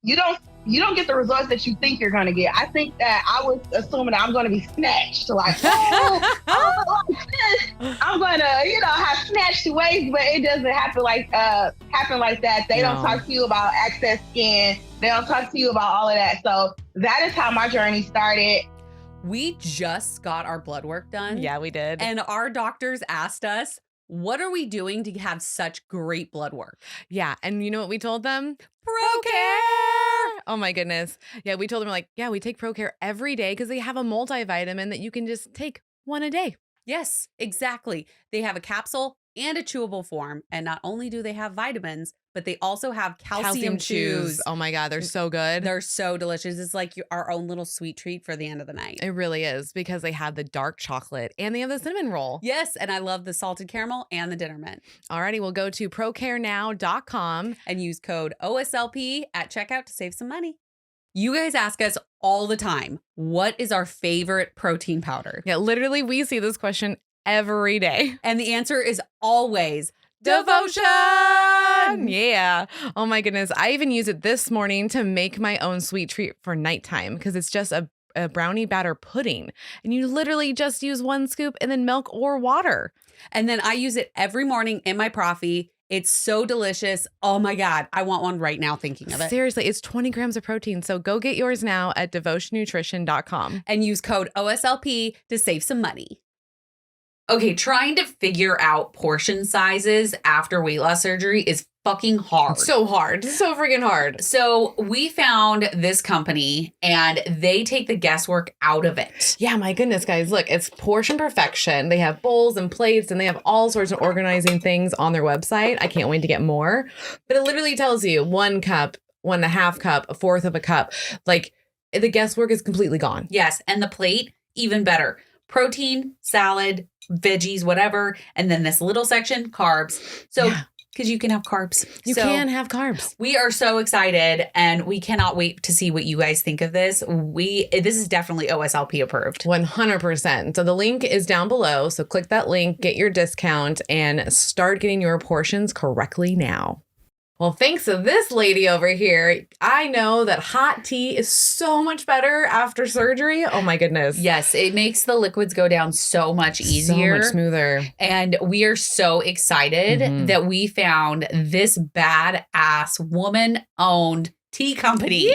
you don't get the results that you think you're going to get. I think that I was assuming that I'm going to be snatched. Like, I'm going to, have snatched waist, but it doesn't happen like that. They don't talk to you about excess skin. They don't talk to you about all of that. So that is how my journey started. We just got our blood work done. Yeah, we did. And our doctors asked us, what are we doing to have such great blood work? Yeah. And you know what we told them? ProCare. Oh my goodness. Yeah, we told them we take ProCare every day because they have a multivitamin that you can just take one a day. Yes, exactly. They have a capsule and a chewable form. And not only do they have vitamins, but they also have calcium chews. Oh my God, they're so good. They're so delicious. It's like our own little sweet treat for the end of the night. It really is because they have the dark chocolate and they have the cinnamon roll. Yes, and I love the salted caramel and the dinner mint. Alrighty, we'll go to procarenow.com and use code OSLP at checkout to save some money. You guys ask us all the time, what is our favorite protein powder? Yeah, literally, we see this question every day. And the answer is always Devotion. Yeah. Oh my goodness. I even use it this morning to make my own sweet treat for nighttime because it's just a brownie batter pudding. And you literally just use 1 scoop and then milk or water. And then I use it every morning in my coffee. It's so delicious. Oh my God. I want one right now thinking of it. Seriously, it's 20 grams of protein. So go get yours now at devotionnutrition.com. And use code OSLP to save some money. Okay, trying to figure out portion sizes after weight loss surgery is fucking hard. So hard. So freaking hard. So we found this company and they take the guesswork out of it. Yeah, my goodness, guys. Look, it's portion perfection. They have bowls and plates and they have all sorts of organizing things on their website. I can't wait to get more. But it literally tells you 1 cup, 1.5 cup, 1/4 of a cup. Like the guesswork is completely gone. Yes. And the plate, even better. Protein, salad, veggies, whatever. And then this little section, carbs. So, because you can have carbs. You can have carbs. We are so excited and we cannot wait to see what you guys think of this. This is definitely OSLP approved. 100%. So the link is down below. So click that link, get your discount and start getting your portions correctly now. Well, thanks to this lady over here, I know that hot tea is so much better after surgery. Oh my goodness. Yes, it makes the liquids go down so much easier. So much smoother. And we are so excited that we found this badass woman-owned tea company. Yeah.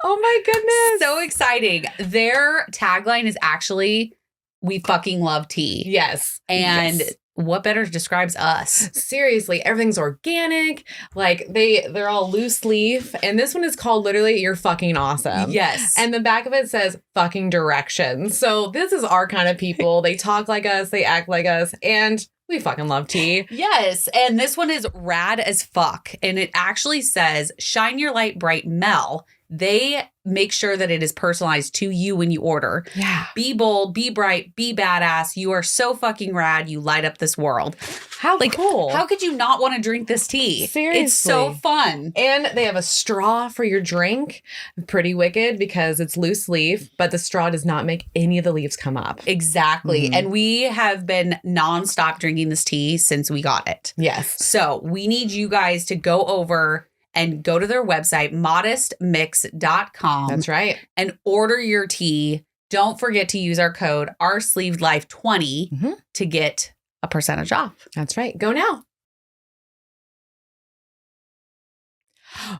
Oh my goodness. So exciting. Their tagline is actually, we fucking love tea. Yes. And what better describes us? Seriously, everything's organic. Like they're all loose leaf. And this one is called literally You're Fucking Awesome. Yes. And the back of it says fucking directions. So this is our kind of people. They talk like us, they act like us, and we fucking love tea. Yes. And this one is rad as fuck. And it actually says, shine your light bright, Mel. They make sure that it is personalized to you when you order. Yeah. Be bold, be bright, be badass. You are so fucking rad. You light up this world. How cool. How could you not want to drink this tea? Seriously. It's so fun. And they have a straw for your drink. Pretty wicked because it's loose leaf, but the straw does not make any of the leaves come up. Exactly. And we have been nonstop drinking this tea since we got it. Yes. So we need you guys to go over and go to their website, modestmix.com. That's right. And order your tea. Don't forget to use our code oursleevedlife20 to get a percentage off. That's right. Go now.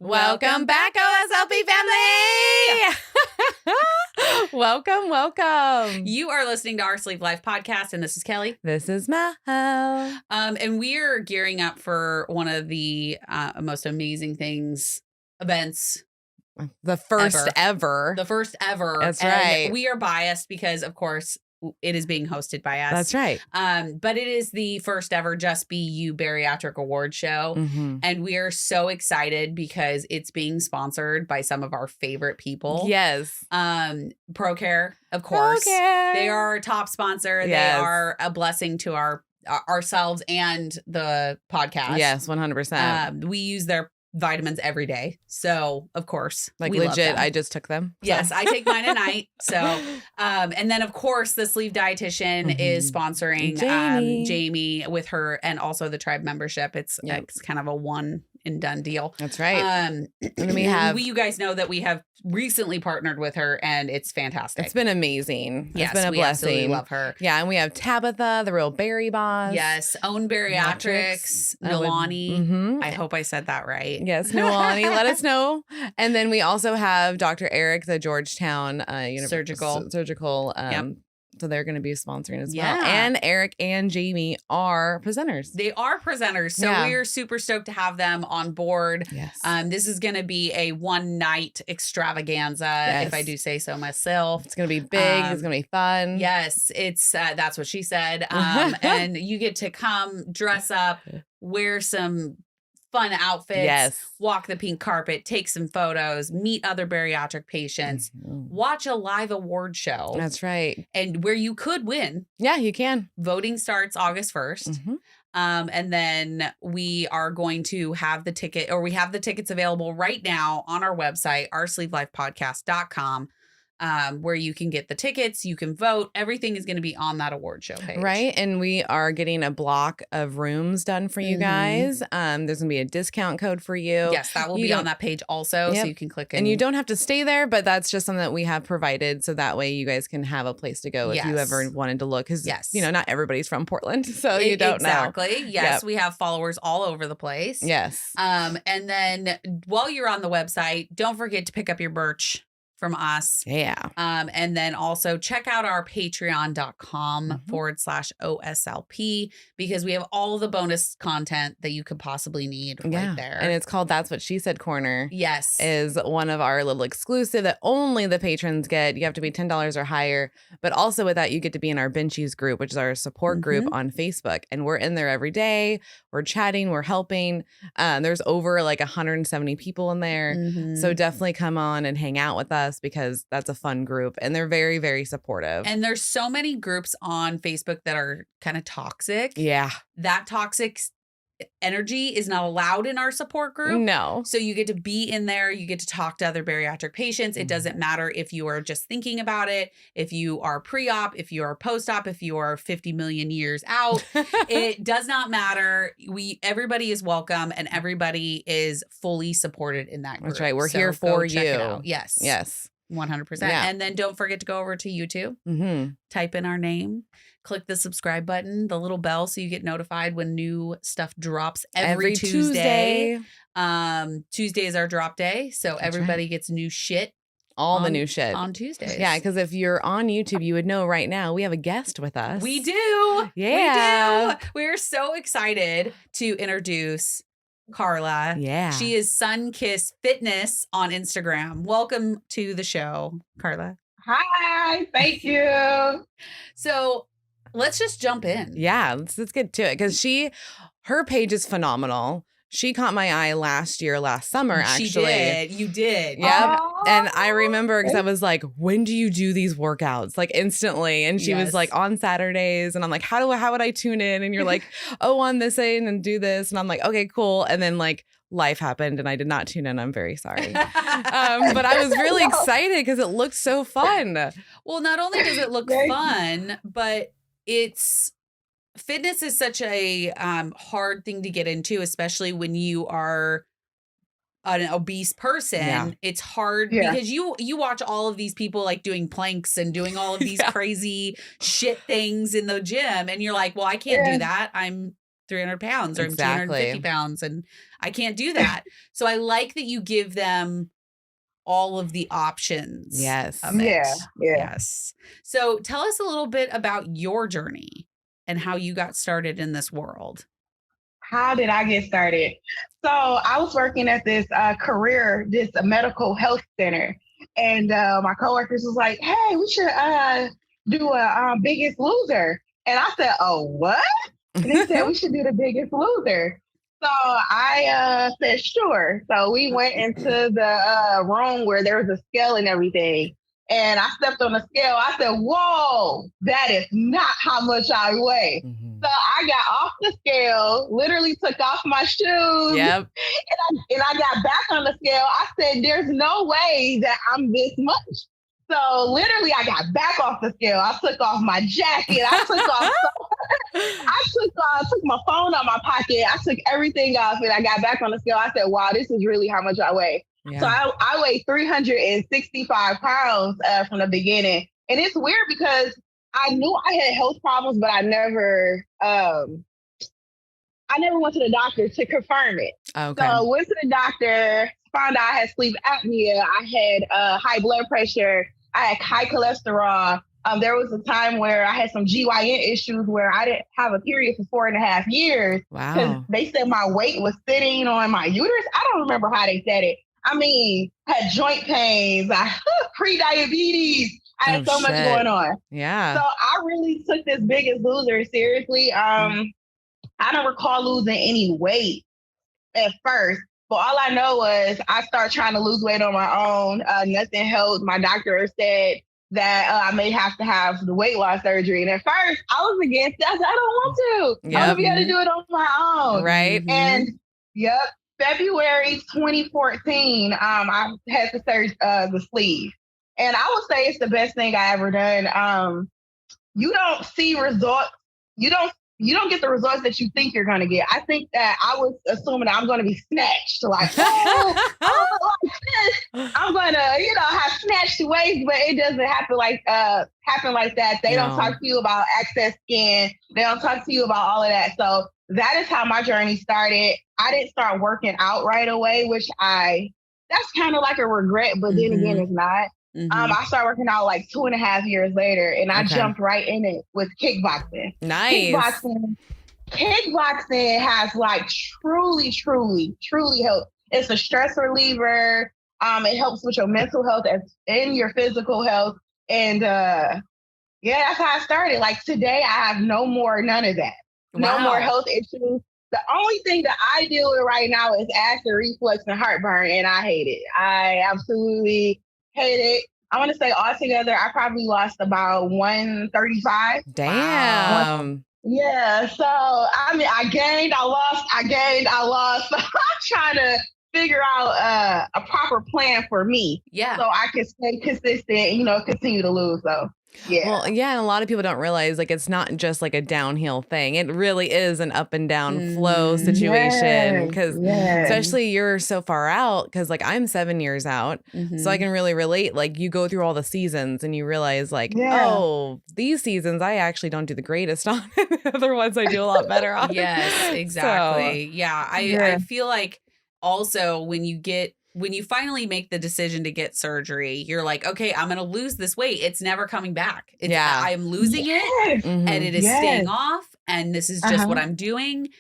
Welcome back, OSLP family. Welcome. You are listening to Our Sleeve Life podcast, and this is Kelly. This is Mel. And we are gearing up for one of the most amazing events. The first ever. The first ever. That's and right. We are biased because, of course, it is being hosted by us. That's right. But it is the first ever Just Be You Bariatric Award Show. And we are so excited because it's being sponsored by some of our favorite people. Yes. ProCare, of course. ProCare. They are our top sponsor. Yes. They are a blessing to ourselves and the podcast. Yes, 100%. We use their vitamins every day. So, of course, like we legit, I just took them. Yes, I take mine at night. So, and then of course the sleeve dietitian is sponsoring Jamie with her and also the tribe membership. It's kind of a one and done deal. That's right. And then we have, you guys know that we have recently partnered with her, and it's fantastic. It's been amazing. Yes, it's been a blessing. Love her. Yeah, and we have Tabitha, the real berry boss. Yes, Own Bariatrics, Nilani. I hope I said that right. Yes, Nilani, let us know. And then we also have Dr. Eric, the Georgetown surgical. So they're going to be sponsoring as well. And Eric and Jamie are presenters. They are presenters. So we are super stoked to have them on board. Yes. This is going to be a one-night extravaganza, if I do say so myself. It's going to be big. It's going to be fun. Yes. It's that's what she said. And you get to come, dress up, wear some fun outfits, walk the pink carpet, take some photos, meet other bariatric patients, watch a live award show. That's right. And where you could win. Yeah, you can. Voting starts August 1st. And then we are going to have the ticket, or we have the tickets available right now on our website, oursleevedlifepodcast.com. Where you can get the tickets, you can vote. Everything is going to be on that award show page. Right. And we are getting a block of rooms done for you guys. There's going to be a discount code for you. Yes, that will be on that page also. So you can click and you don't have to stay there, but that's just something that we have provided. So that way you guys can have a place to go if you ever wanted to look. Because, not everybody's from Portland. So you don't know. Exactly. Yes. We have followers all over the place. Yes. And then while you're on the website, don't forget to pick up your merch from us. Yeah. And then also check out our patreon.com /OSLP, because we have all the bonus content that you could possibly need right there. And it's called That's What She Said Corner. Yes. Is one of our little exclusive that only the patrons get. You have to be $10 or higher. But also with that, you get to be in our Benchies group, which is our support group on Facebook. And we're in there every day. We're chatting. We're helping. There's over like 170 people in there. So definitely come on and hang out with us, because that's a fun group, and they're very, very supportive. And there's so many groups on Facebook that are kind of toxic. Yeah. That toxic energy is not allowed in our support group. No. So you get to be in there. You get to talk to other bariatric patients. It doesn't matter if you are just thinking about it, if you are pre-op, if you are post-op, if you are 50 million years out. It does not matter. Everybody is welcome, and everybody is fully supported in that group. That's right. We're here for you. Yes. Yes. 100%. And then don't forget to go over to YouTube, type in our name, click the subscribe button, the little bell, so you get notified when new stuff drops every Tuesday. Tuesday is our drop day. So everybody gets new shit. The new shit on Tuesdays. Yeah, because if you're on YouTube, you would know right now we have a guest with us. We do. Yeah. We do. We're so excited to introduce Carla. Yeah. She is SunKiss Fitness on Instagram. Welcome to the show, Carla. Hi. Thank you. So let's just jump in. Yeah, let's get to it, because her page is phenomenal. She caught my eye last summer, actually. She did. You did. Yep. And I remember, because I was like, when do you do these workouts? Like instantly. And she was like, on Saturdays. And I'm like, how would I tune in? And you're like, oh, on this end and do this. And I'm like, okay, cool. And then like life happened and I did not tune in. I'm very sorry. But I was really excited because it looked so fun. Well, not only does it look fun, but fitness is such a hard thing to get into, especially when you are an obese person. It's hard because you watch all of these people like doing planks and doing all of these crazy shit things in the gym, and you're like, well, I can't do that. I'm 300 pounds or I'm 250 pounds and I can't do that. So I like that you give them all of the options. Yes. Yes. So tell us a little bit about your journey and how you got started in this world. How did I get started? So I was working at this medical health center, and my coworkers was like, "Hey, we should do a Biggest Loser." And I said, "Oh, what?" And they said we should do the Biggest Loser. So I said, "Sure." So we went into the room where there was a scale and everything. And I stepped on the scale. I said, "Whoa, that is not how much I weigh." Mm-hmm. So I got off the scale, literally took off my shoes. Yep. And I got back on the scale. I said, "There's no way that I'm this much." So literally, I got back off the scale. I took off my jacket. I took my phone out my pocket. I took everything off, and I got back on the scale. I said, "Wow, this is really how much I weigh." Yeah. So I weighed 365 pounds from the beginning, and it's weird because I knew I had health problems, but I never went to the doctor to confirm it. Okay. So I went to the doctor, found out I had sleep apnea. I had high blood pressure. I had high cholesterol. There was a time where I had some GYN issues where I didn't have a period for 4.5 years. Wow. Because they said my weight was sitting on my uterus. I don't remember how they said it. I mean, I had joint pains. I had pre-diabetes. I had so much going on. Yeah. So I really took this Biggest Loser seriously. I don't recall losing any weight at first. But all I know was I started trying to lose weight on my own. Nothing helped. My doctor said that I may have to have the weight loss surgery. And at first, I was against it. I said, I don't want to. Yep. I want to be able to do it on my own. Right. And February 2014, I had to search the sleeve. And I would say it's the best thing I ever done. You don't see results. You don't get the results that you think you're going to get. I think that I was assuming that I'm going to be snatched. Like, I'm going to, have snatched waist, but it doesn't happen like that. They don't talk to you about access skin. They don't talk to you about all of that. So that is how my journey started. I didn't start working out right away, which that's kind of like a regret, but then again, it's not. I started working out like 2.5 years later, and I jumped right in it with kickboxing. Nice. Kickboxing has like truly helped. It's a stress reliever. It helps with your mental health and your physical health. And that's how I started. Like today, I have none of that. Wow. No more health issues. The only thing that I deal with right now is acid reflux and heartburn, and I hate it. I absolutely hate it. I want to say altogether, I probably lost about 135. Damn. Yeah. So, I mean, I gained, I lost. I'm trying to figure out a proper plan for me. Yeah. So I can stay consistent and, continue to lose. So. Yeah. Well, yeah, and a lot of people don't realize it's not just like a downhill thing. It really is an up and down flow situation because especially you're so far out because I'm 7 years out. So I can really relate. Like you go through all the seasons and you realize oh, these seasons I actually don't do the greatest on. Other ones I do a lot better on. Yes, exactly. So, I feel like also when you finally make the decision to get surgery, you're like, okay, I'm going to lose this weight. It's never coming back. I'm losing it and it is staying off. And this is just what I'm doing.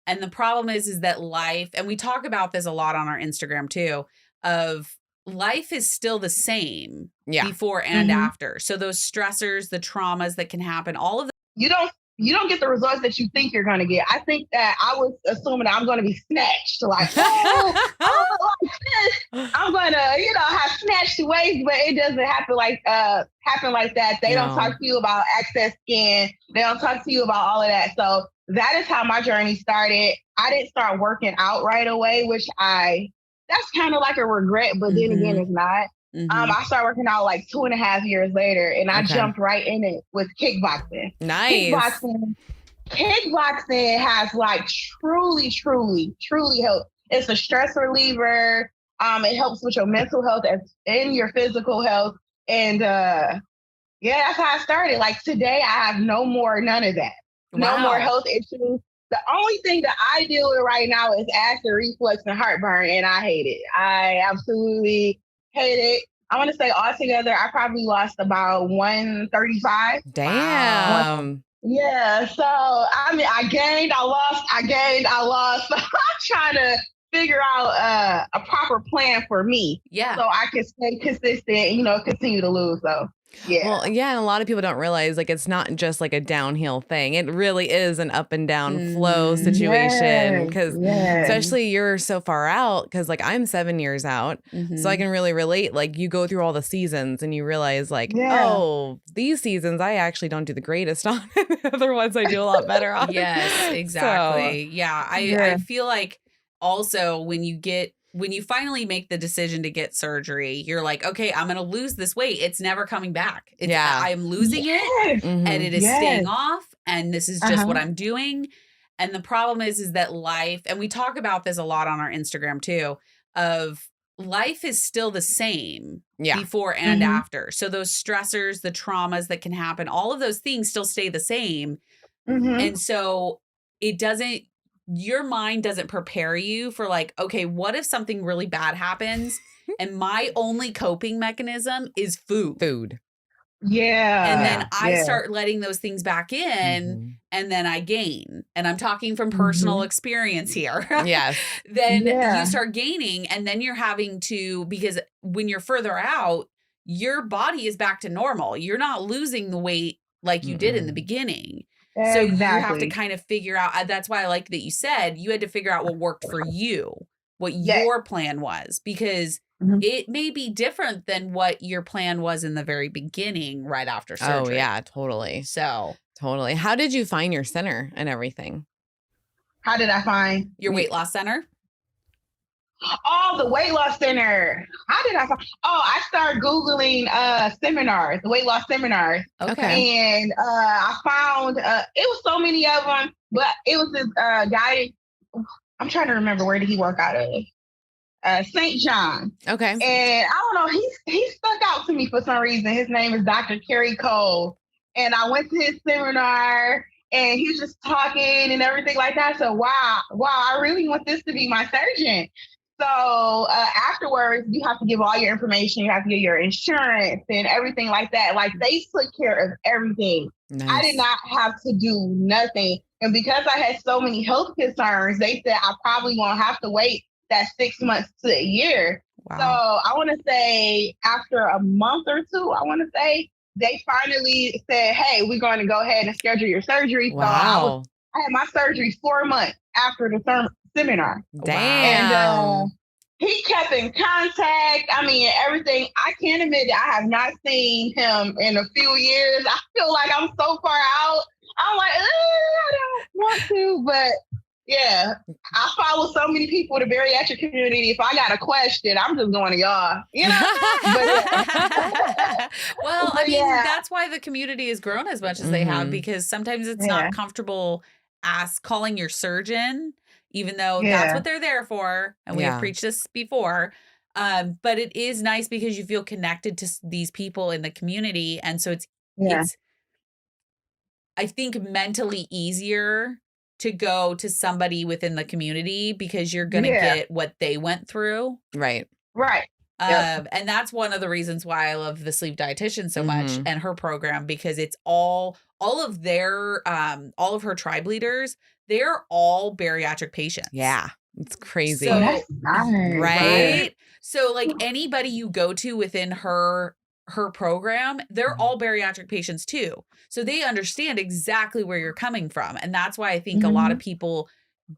And the problem is that life, and we talk about this a lot on our Instagram too, of life is still the same before and after. So those stressors, the traumas that can happen, all of them. You don't get the results that you think you're going to get. I think that I was assuming that I'm going to be snatched. Like, I'm going to, have snatched waist, but it doesn't happen like that. They don't talk to you about access skin. They don't talk to you about all of that. So that is how my journey started. I didn't start working out right away, which that's kind of like a regret, but then again, it's not. I started working out like 2.5 years later, and I jumped right in it with kickboxing. Nice. Kickboxing has like truly helped. It's a stress reliever. It helps with your mental health and your physical health. And that's how I started. Like today, I have none of that. Wow. No more health issues. The only thing that I deal with right now is acid reflux and heartburn, and I hate it. I absolutely hate it. I want to say altogether, I probably lost about 135. Damn. Yeah. So, I mean, I gained, I lost. I'm trying to figure out a proper plan for me. Yeah. So I can stay consistent, continue to lose. So. Yeah. Well, yeah, and a lot of people don't realize it's not just like a downhill thing. It really is an up and down flow situation because especially you're so far out because I'm 7 years out. So I can really relate. Like you go through all the seasons and you realize oh, these seasons I actually don't do the greatest on. Other ones I do a lot better on. Yes, exactly. So, I feel like also when you when you finally make the decision to get surgery, you're like, okay, I'm going to lose this weight. It's never coming back. I'm losing it and it is staying off. And this is just what I'm doing. And the problem is that life, and we talk about this a lot on our Instagram too, of life is still the same before and after. So those stressors, the traumas that can happen, all of those things still stay the same. And so your mind doesn't prepare you for like, okay, what if something really bad happens and my only coping mechanism is food. Yeah. And then I start letting those things back in and then I gain. And I'm talking from personal experience here. Yes. Then you start gaining and then you're having to, because when you're further out, your body is back to normal. You're not losing the weight like you did in the beginning. So you have to kind of figure out, that's why I like that you said you had to figure out what worked for you, what your plan was, because it may be different than what your plan was in the very beginning right after surgery. Oh, yeah, totally. So. Totally. How did you find your center and everything? How did I find? Your weight loss center? Oh, the weight loss center. How did I find? Oh, I started Googling seminars, weight loss seminars. Okay. And I found, it was so many of them, but it was this guy, I'm trying to remember, where did he work out of? St. John. Okay. And I don't know, he stuck out to me for some reason. His name is Dr. Kerry Cole. And I went to his seminar and he was just talking and everything like that. So, wow, I really want this to be my surgeon. So afterwards, you have to give all your information. You have to give your insurance and everything like that. Like, they took care of everything. Nice. I did not have to do nothing. And because I had so many health concerns, they said I probably won't have to wait that 6 months to a year. Wow. So I want to say after a month or two, they finally said, hey, we're going to go ahead and schedule your surgery. Wow. So I had my surgery 4 months after the seminar. Damn. And he kept in contact. I mean, everything. I can't admit that I have not seen him in a few years. I feel like I'm so far out. I'm like, I don't want to, but yeah, I follow so many people in the bariatric community. If I got a question, I'm just going to y'all, you know? Well, I mean, that's why the community has grown as much as they have, because sometimes it's not comfortable calling your surgeon, even though that's what they're there for. And we have preached this before. But it is nice because you feel connected to these people in the community. And so it's I think, mentally easier to go to somebody within the community because you're going to get what they went through. Right. And that's one of the reasons why I love the sleep dietitian so much and her program, because it's all of her tribe leaders, they're all bariatric patients. Yeah. It's crazy. So, right? So like anybody you go to within her program, they're all bariatric patients too. So they understand exactly where you're coming from. And that's why I think a lot of people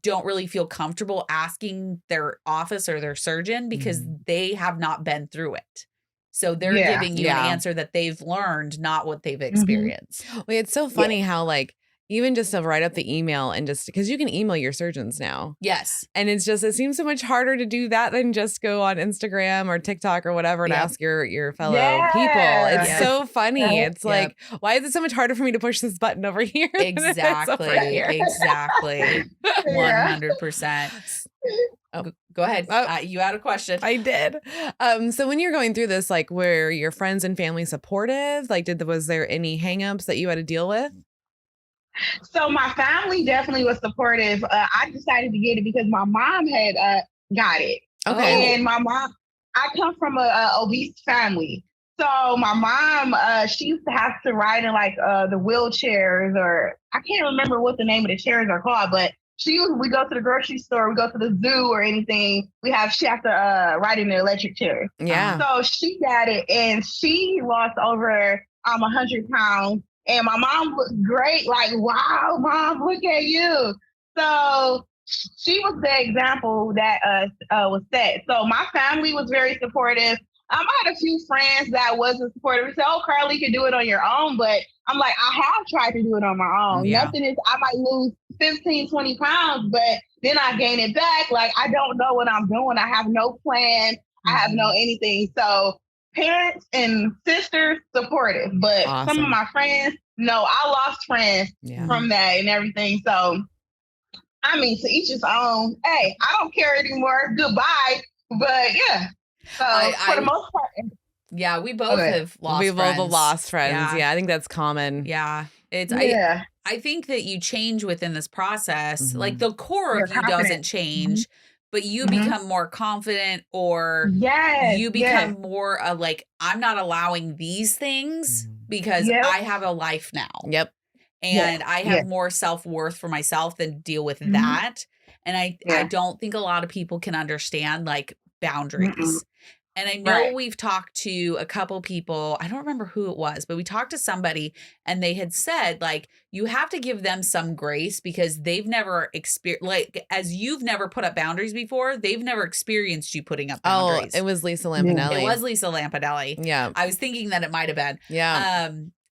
don't really feel comfortable asking their office or their surgeon because they have not been through it. So they're giving you an answer that they've learned, not what they've experienced. Well, it's so funny how like, even just to write up the email and just because you can email your surgeons now. Yes. And it seems so much harder to do that than just go on Instagram or TikTok or whatever and ask your fellow people. It's so funny. It's like, why is it so much harder for me to push this button over here? Exactly. Exactly. 100%. Oh, go ahead. You had a question. I did. So when you're going through this, like, were your friends and family supportive? Like, was there any hangups that you had to deal with? So my family definitely was supportive. I decided to get it because my mom had got it. Okay. And my mom, I come from a obese family. So my mom, she used to have to ride in like the wheelchairs, or I can't remember what the name of the chairs are called, but we go to the grocery store, we go to the zoo or anything, she has to ride in the electric chair. Yeah. So she got it and she lost over 100 pounds. And my mom looked great, like, wow, mom, look at you. So she was the example that was set. So my family was very supportive. I had a few friends that wasn't supportive. They said, oh, Carla, you can do it on your own. But I'm like, I have tried to do it on my own. Yeah. Nothing is, I might lose 15, 20 pounds, but then I gain it back. Like, I don't know what I'm doing. I have no plan. I have no anything. So parents and sisters supportive, but some of my friends, no, I lost friends from that and everything. So, I mean, to each his own. Hey, I don't care anymore. Goodbye. But yeah. So for the most part. Yeah, we both have lost friends. We both have lost friends. Yeah, I think that's common. Yeah. I think that you change within this process. Like the core of you doesn't change, but you become more confident, or you become more like, I'm not allowing these things because I have a life now. Yep. And I have more self-worth for myself than deal with that. And I don't think a lot of people can understand like boundaries. And I know we've talked to a couple people, I don't remember who it was, but we talked to somebody and they had said, like, you have to give them some grace because they've never experienced, like, as you've never put up boundaries before, they've never experienced you putting up boundaries. Oh, it was Lisa Lampanelli. It was Lisa Lampanelli. Yeah. I was thinking that it might have been. Yeah.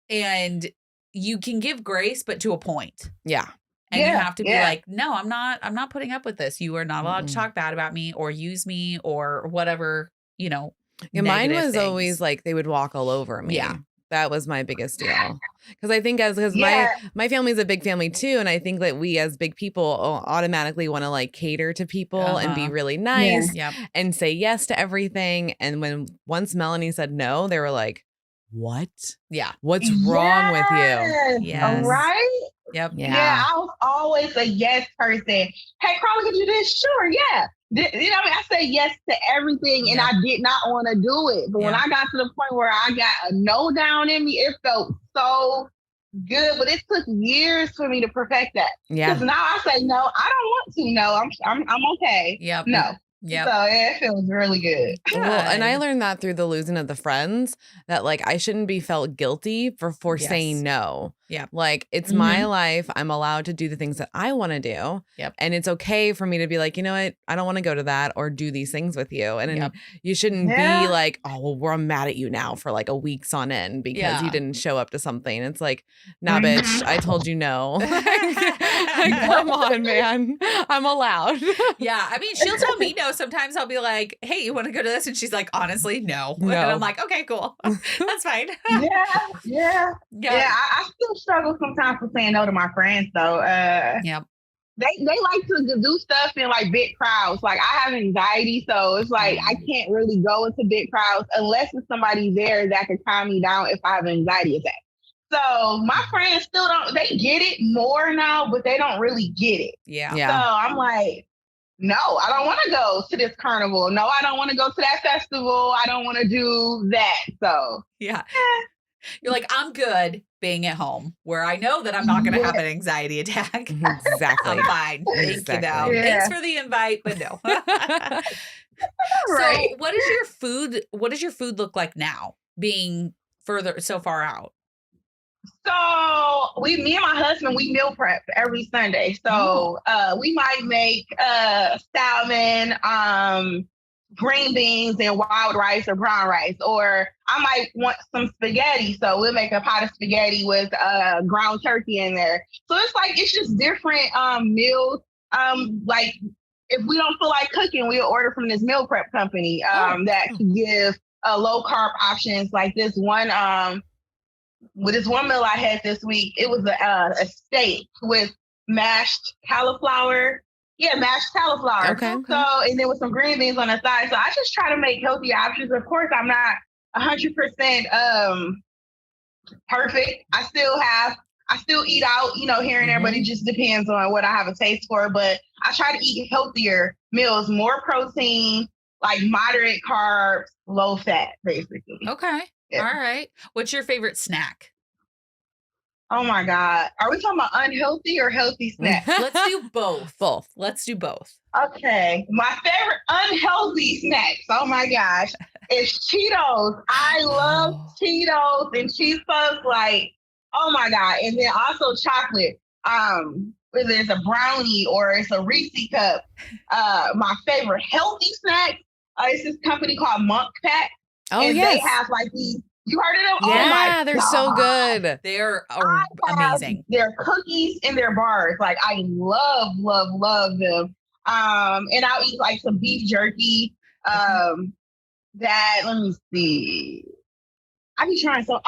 And you can give grace, but to a point. Yeah. And you have to be like, no, I'm not putting up with this. You are not allowed to talk bad about me or use me or whatever. You know, mine was always like they would walk all over me. Yeah. That was my biggest deal. Because I think because my family is a big family too. And I think that we as big people automatically want to like cater to people and be really nice and say yes to everything. And once Melanie said no, they were like, what? Yeah. What's wrong with you? Yes. Right? Yep. Yeah. I was always a yes person. Hey, Carla, could you do this? Sure. Yeah. You know what I mean? I say yes to everything and I did not want to do it. But when I got to the point where I got a no down in me, it felt so good. But it took years for me to perfect that. Yeah. Because now I say no, I don't want to. No, I'm okay. Yep. No. Yeah. So it feels really good. Well, and I learned that through the losing of the friends that like I shouldn't be felt guilty for saying no. Yeah. Like it's my life. I'm allowed to do the things that I want to do. Yep. And it's okay for me to be like, you know what? I don't want to go to that or do these things with you. And you shouldn't be like, oh, well, I'm mad at you now for like a week's on end because you didn't show up to something. It's like, nah, bitch, I told you no. Come on, man. I'm allowed. Yeah. I mean, she'll tell me no. Sometimes I'll be like, hey, you want to go to this? And she's like, honestly, no. And I'm like, okay, cool. That's fine. Yeah. I still struggle sometimes with saying no to my friends, though. They like to do stuff in like big crowds. Like I have anxiety, so it's like I can't really go into big crowds unless it's somebody there that can calm me down if I have an anxiety attack. So my friends still they get it more now, but they don't really get it. Yeah. So I'm like, no, I don't want to go to this carnival. No, I don't want to go to that festival. I don't want to do that. So yeah. You're like, I'm good being at home where I know that I'm not going to have an anxiety attack. Exactly. I'm fine. Thank you, though. Thanks for the invite, but no. So what does your food look like now being so far out? So me and my husband, we meal prep every Sunday. So we might make salmon, green beans and wild rice or brown rice, or I might want some spaghetti. So we'll make a pot of spaghetti with ground turkey in there. So it's just different meals. Like if we don't feel like cooking, we'll order from this meal prep company that can give low carb options. Like this one, with this one meal I had this week, it was a steak with mashed cauliflower. Yeah, mashed cauliflower. Okay. So, and then with some green beans on the side. So I just try to make healthy options. Of course, I'm not 100% perfect. I still eat out, here and there, but it just depends on what I have a taste for. But I try to eat healthier meals, more protein, like moderate carbs, low fat, basically. Okay. Yeah. All right. What's your favorite snack? Oh my God. Are we talking about unhealthy or healthy snacks? Let's do both. Let's do both. Okay. My favorite unhealthy snacks, oh my gosh, is Cheetos. I love Cheetos and cheese puffs, like, oh my God. And then also chocolate. Whether it's a brownie or it's a Reese cup. My favorite healthy snack is this company called Monk Pack. Oh, and they have like these You heard of them? Yeah, Oh my they're God. so good. They're amazing. Their cookies and their bars. Like, I love, love, love them. And I'll eat like some beef jerky. That, let me see. I be trying pop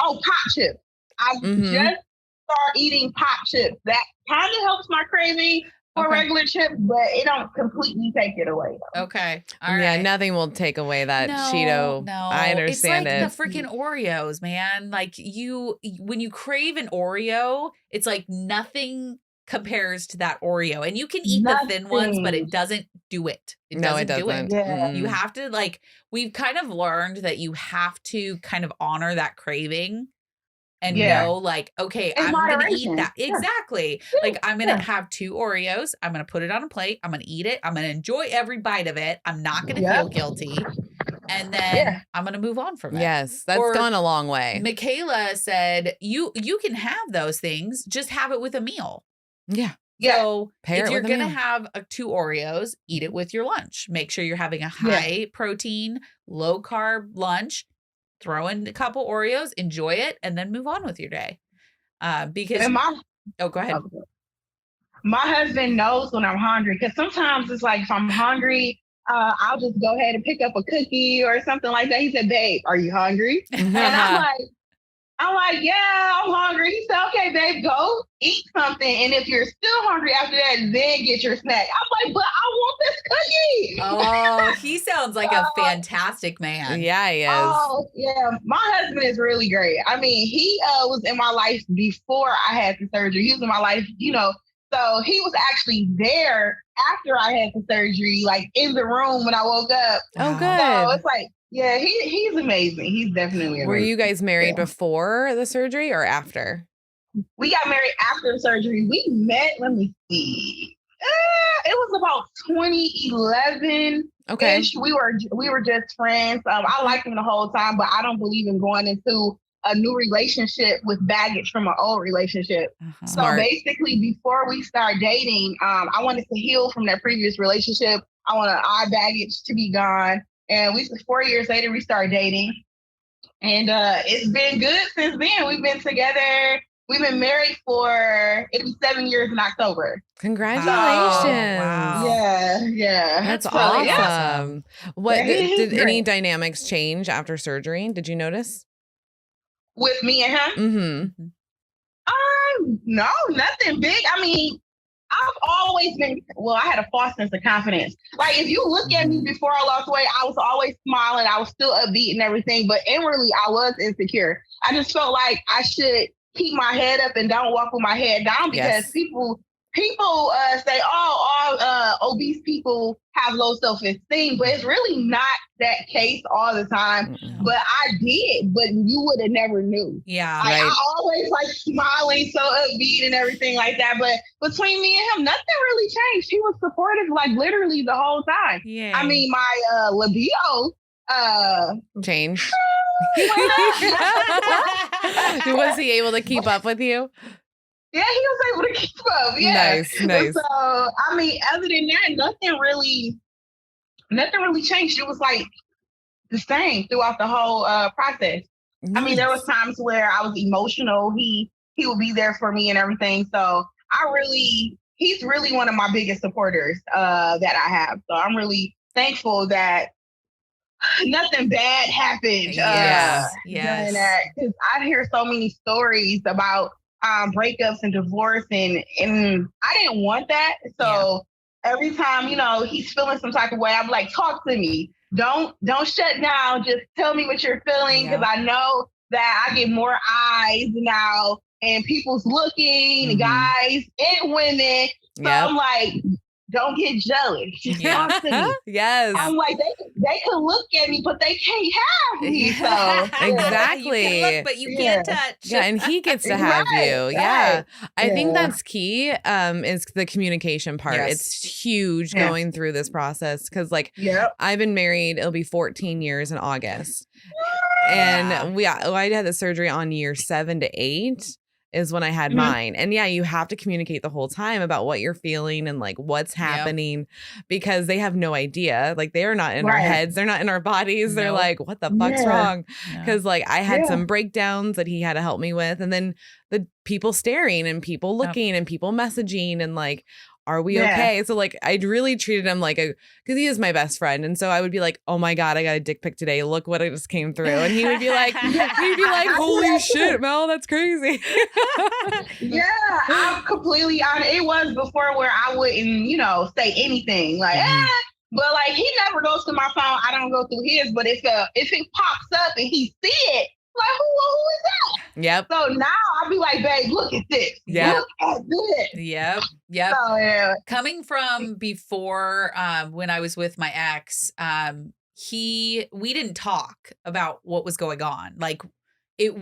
chips. I just start eating pop chips. That kind of helps my craving for regular chips, but it don't completely take it away, though. Okay. All Yeah, right. nothing will take away that Cheeto. No. I understand it's it. like the freaking Oreos, man. Like when you crave an Oreo, it's like nothing compares to that Oreo. And you can eat the thin ones, but it doesn't do it. It doesn't do it. Yeah. You have to we've kind of learned that you have to kind of honor that craving and know okay, I'm going to eat that. Yeah. Exactly. Yeah. Like I'm going to have 2 Oreos. I'm going to put it on a plate. I'm going to eat it. I'm going to enjoy every bite of it. I'm not going to feel guilty. And then I'm going to move on from it. Yes, that's gone a long way. Michaela said, you can have those things. Just have it with a meal. Yeah. So if you're going to have 2 Oreos, eat it with your lunch. Make sure you're having a high protein, low carb lunch. Throw in a couple Oreos, enjoy it, and then move on with your day. Because go ahead. My husband knows when I'm hungry, because sometimes it's like if I'm hungry, I'll just go ahead and pick up a cookie or something like that. He said, "Babe, are you hungry?" And I'm like, yeah, I'm hungry. He said, "Okay, babe, go eat something. And if you're still hungry after that, then get your snack." I'm like, "But I want this cookie." Oh, he sounds like a fantastic man. Yeah, he is. Oh, yeah. My husband is really great. I mean, he was in my life before I had the surgery. He was in my life, so he was actually there after I had the surgery, like in the room when I woke up. Oh, good. So it's like, yeah, he's amazing. He's definitely amazing. Were you guys married before the surgery or after? We got married after the surgery. We met, let me see. It was about 2011. Okay. We were just friends. I liked him the whole time, but I don't believe in going into a new relationship with baggage from an old relationship. So basically, before we start dating, I wanted to heal from that previous relationship. I wanted our baggage to be gone. And 4 years later, we started dating. And it's been good since then. We've been together. We've been married it'll be 7 years in October. Congratulations. Wow. Yeah. That's awesome. What did any dynamics change after surgery? Did you notice? With me and him? Mm-hmm. No, nothing big. I mean, I've always been, I had a false sense of confidence. Like, if you look at me before I lost weight, I was always smiling. I was still upbeat and everything, but inwardly, I was insecure. I just felt like I should keep my head up and don't walk with my head down, because people say, all obese people have low self-esteem, but it's really not that case all the time. Mm-hmm. But I did, but you would have never knew. Yeah. I always smiling, so upbeat and everything like that. But between me and him, nothing really changed. He was supportive, literally the whole time. Yeah. I mean, my libido changed. Was he able to keep up with you? Yeah, he was able to keep up. Yeah. Nice. So, I mean, other than that, nothing really changed. It was the same throughout the whole process. Nice. I mean, there was times where I was emotional. He would be there for me and everything. So he's really one of my biggest supporters that I have. So I'm really thankful that nothing bad happened during that. Because I hear so many stories about breakups and divorce, and I didn't want that. So every time, he's feeling some type of way, I'm like, talk to me. Don't shut down. Just tell me what you're feeling, because I know that I get more eyes now and people's looking, guys and women. So I'm like, don't get jealous. Talk to me. Yes. I'm like, they can look at me, but they can't have me. So exactly. You can look, but you can't touch. Yeah, and he gets to have you. Yeah. I think that's key, is the communication part. Yes. It's huge going through this process, because I've been married, it'll be 14 years in August. And I had the surgery on year 7 to 8. is when I had mine. And yeah, you have to communicate the whole time about what you're feeling and like what's happening because they have no idea. Like they are not in our heads. They're not in our bodies. They're like, what the fuck's wrong? Because like I had some breakdowns that he had to help me with. And then the people staring and people looking and people messaging and like, are we okay? So like I'd really treated him like because he is my best friend. And so I would be like, oh my God, I got a dick pic today. Look what I just came through. And he would be like, holy shit, Mel, that's crazy. I'm completely honest. It was before where I wouldn't, say anything like, but like he never goes to my phone. I don't go through his, but if it pops up and he see it, like, who is that? Yep. So now I'll be like, babe, look at this. Yep. Look at this. Yep. So, Coming from before, when I was with my ex, we didn't talk about what was going on. Like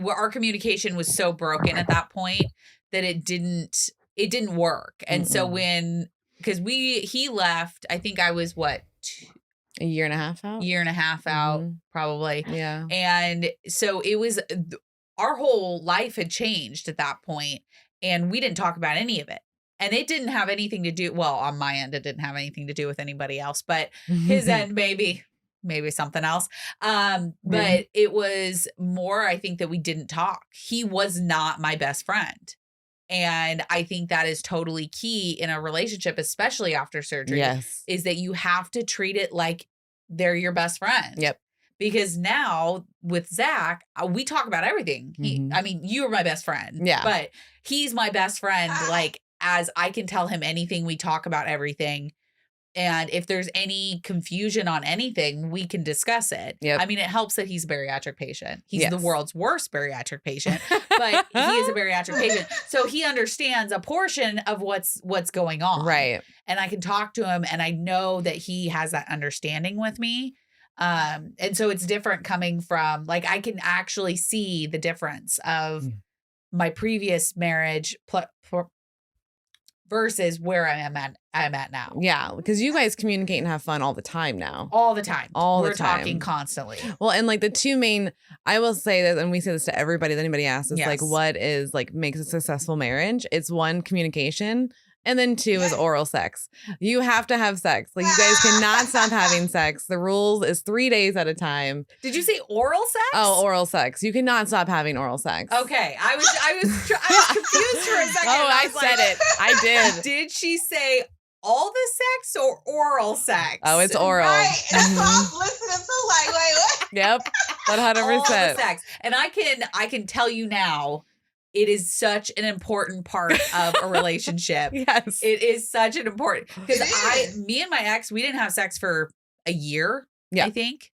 our communication was so broken at that point that it didn't work. And so because he left, I think I was a year and a half out? Probably. Yeah. And so it was, our whole life had changed at that point, and we didn't talk about any of it. And it didn't have anything to do, well, on my end, it didn't have anything to do with anybody else, but his end, maybe something else. But it was more, I think, that we didn't talk. He was not my best friend. And I think that is totally key in a relationship, especially after surgery, is that you have to treat it like they're your best friend. Yep. Because now with Zach, we talk about everything. You are my best friend. Yeah. But he's my best friend. Like, as I can tell him anything, we talk about everything. And if there's any confusion on anything, we can discuss it. Yep. I mean, it helps that he's a bariatric patient. He's the world's worst bariatric patient, but he is a bariatric patient. So he understands a portion of what's going on. Right. And I can talk to him, and I know that he has that understanding with me. And so it's different coming from, like, I can actually see the difference of my previous marriage versus where I'm at now. Yeah, because you guys communicate and have fun all the time now. All the time. We're talking constantly. Well, and like the two main, I will say this, and we say this to everybody that anybody asks, is like, what is like makes a successful marriage? It's one, communication. And then two is oral sex. You have to have sex. Like you guys cannot stop having sex. The rules is 3 days at a time. Did you say oral sex? Oh, oral sex. You cannot stop having oral sex. Okay. I was confused for a second. Oh, I said it. I did. Did she say all the sex or oral sex? Oh, it's oral. Right. That's what I was listening to. Like, wait, what? Yep. 100%. All the sex. And I can tell you now, it is such an important part of a relationship. Yes. It is such an important, because me and my ex, we didn't have sex for a year, I think.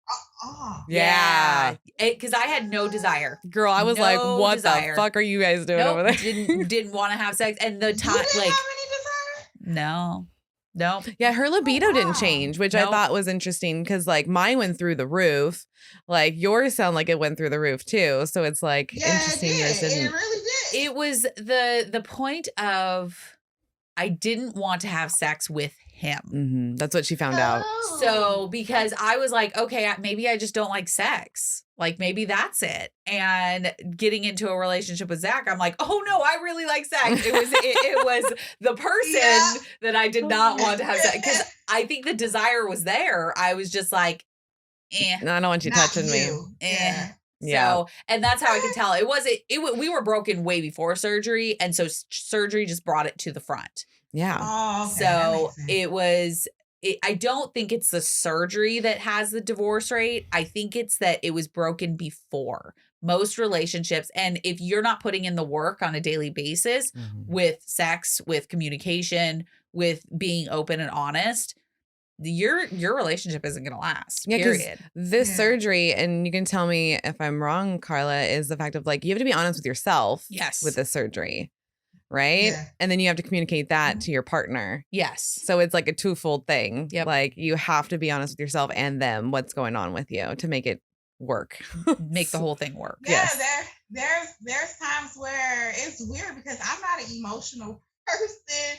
Yeah. Because I had no desire. Girl, I was like, what the fuck are you guys doing over there? Didn't want to have sex. And the time, like, have any desire? No. Yeah, her libido didn't change, which I thought was interesting because like mine went through the roof. Like yours sound like it went through the roof too. So it's like interesting. It did. It really did. It was the point of I didn't want to have sex with him. Mm-hmm. That's what she found out. So because I was like, okay, maybe I just don't like sex. Like maybe that's it. And getting into a relationship with Zach, I'm like, oh no, I really like sex. It was the person that I did not want to have sex, because I think the desire was there. I was just like, no, I don't want you touching me. So, and that's how I could tell. We were broken way before surgery. And so surgery just brought it to the front. Yeah. Oh, okay. So it was, I don't think it's the surgery that has the divorce rate. I think it's that it was broken before. Most relationships, and if you're not putting in the work on a daily basis with sex, with communication, with being open and honest, your relationship isn't going to last. Yeah, period. This surgery, and you can tell me if I'm wrong, Carla, is the fact of like you have to be honest with yourself. Yes. With this surgery, right? Yeah. And then you have to communicate that to your partner. Yes. So it's like a twofold thing. Yep. Like you have to be honest with yourself and them, what's going on with you, to make it work. Make the whole thing work. Yeah, yes. There's times where it's weird because I'm not an emotional person.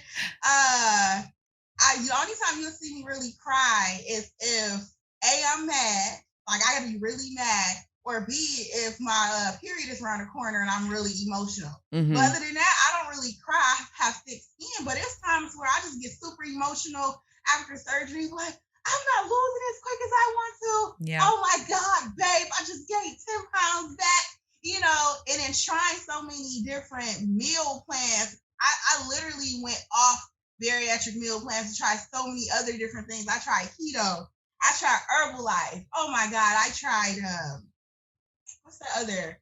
The only time you'll see me really cry is if I'm mad, like I gotta be really mad, or B, if my period is around the corner and I'm really emotional. Mm-hmm. But other than that, I don't really cry. I have thick skin, but it's times where I just get super emotional after surgery. Like, I'm not losing as quick as I want to. Yeah. Oh my God, babe, I just gained 10 pounds back, you know, and then trying so many different meal plans. I literally went off bariatric meal plans to try so many other different things. I tried keto. I tried Herbalife. Oh my God, I tried what's the other?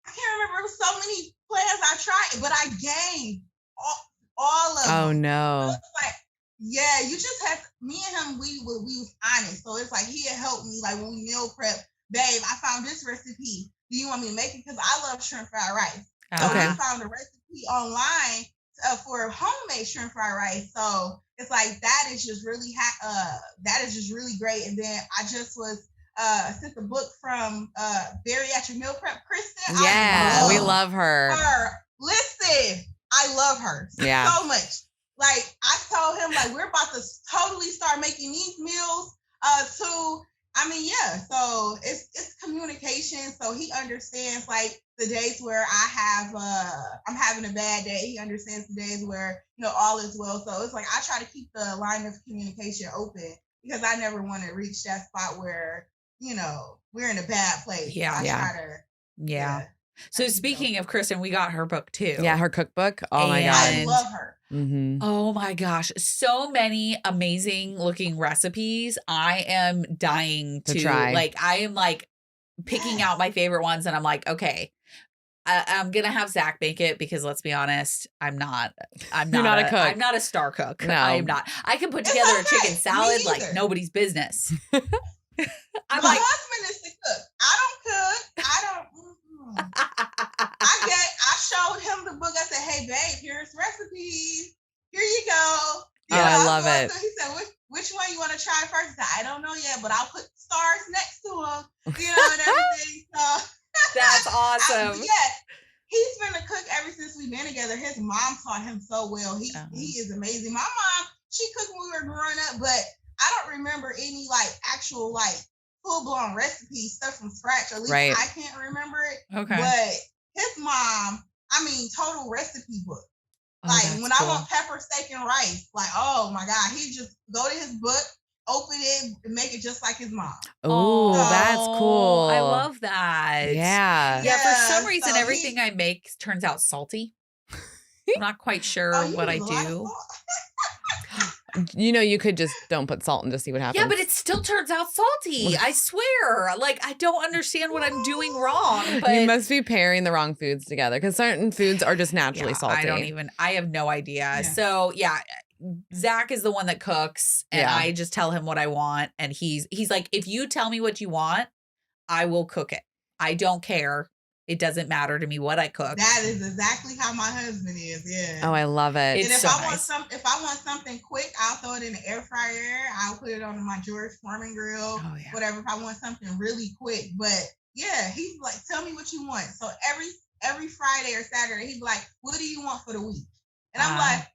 I can't remember. It was so many plans I tried, but I gained all of them. Oh no. So it's like, yeah, you just have me and him. We was honest, so it's like he had helped me. Like when we meal prep, babe, I found this recipe. Do you want me to make it? Because I love shrimp fried rice. So Okay. I found a recipe online for homemade shrimp fried rice. So it's like that is just really great. And then I just was sent the book from bariatric meal prep, Kristen. Yeah, we love her. Listen, I love her so much. Like I told him, like we're about to totally start making these meals too. I mean, yeah. So it's communication. So he understands like the days where I'm having a bad day. He understands the days where all is well. So it's like I try to keep the line of communication open because I never want to reach that spot where we're in a bad place. Yeah. So speaking of Kristen, we got her book too. Yeah, her cookbook. Oh my God. I love her. Mm-hmm. Oh my gosh. So many amazing looking recipes. I am dying to try. Like, I am like picking out my favorite ones and I'm like, okay, I'm going to have Zach make it because let's be honest, I'm not You're not a cook. I'm not a star cook. No. I am not. I can put together a chicken salad like nobody's business. My husband is the cook. I don't cook. I showed him the book. I said, hey, babe, here's recipes. Here you go. I love it. He said, which one you want to try first? I said, I don't know yet, but I'll put stars next to them, and everything. So that's awesome. He's been a cook ever since we've been together. His mom taught him so well. He is amazing. My mom, she cooked when we were growing up, but I don't remember any actual full-blown recipes, stuff from scratch. At least I can't remember it. Okay. But his mom, total recipe book. When I want pepper, steak, and rice, oh my God, he just go to his book, open it, and make it just like his mom. Oh, that's cool. I love that. Yeah. Yeah, for some reason, everything I make turns out salty. I'm not quite sure what I do. You could just don't put salt in to see what happens. Yeah, but it still turns out salty. I swear. I don't understand what I'm doing wrong. But you must be pairing the wrong foods together because certain foods are just naturally salty. I have no idea. Yeah. So, Zach is the one that cooks and I just tell him what I want. And he's like, if you tell me what you want, I will cook it. I don't care. It doesn't matter to me what I cook. That is exactly how my husband is. Yeah. Oh, I love it. And if I want something quick, I'll throw it in the air fryer. I'll put it on my George Foreman grill. Oh, yeah. Whatever. If I want something really quick, but he's like, tell me what you want. So every Friday or Saturday, he's like, what do you want for the week? And I'm like,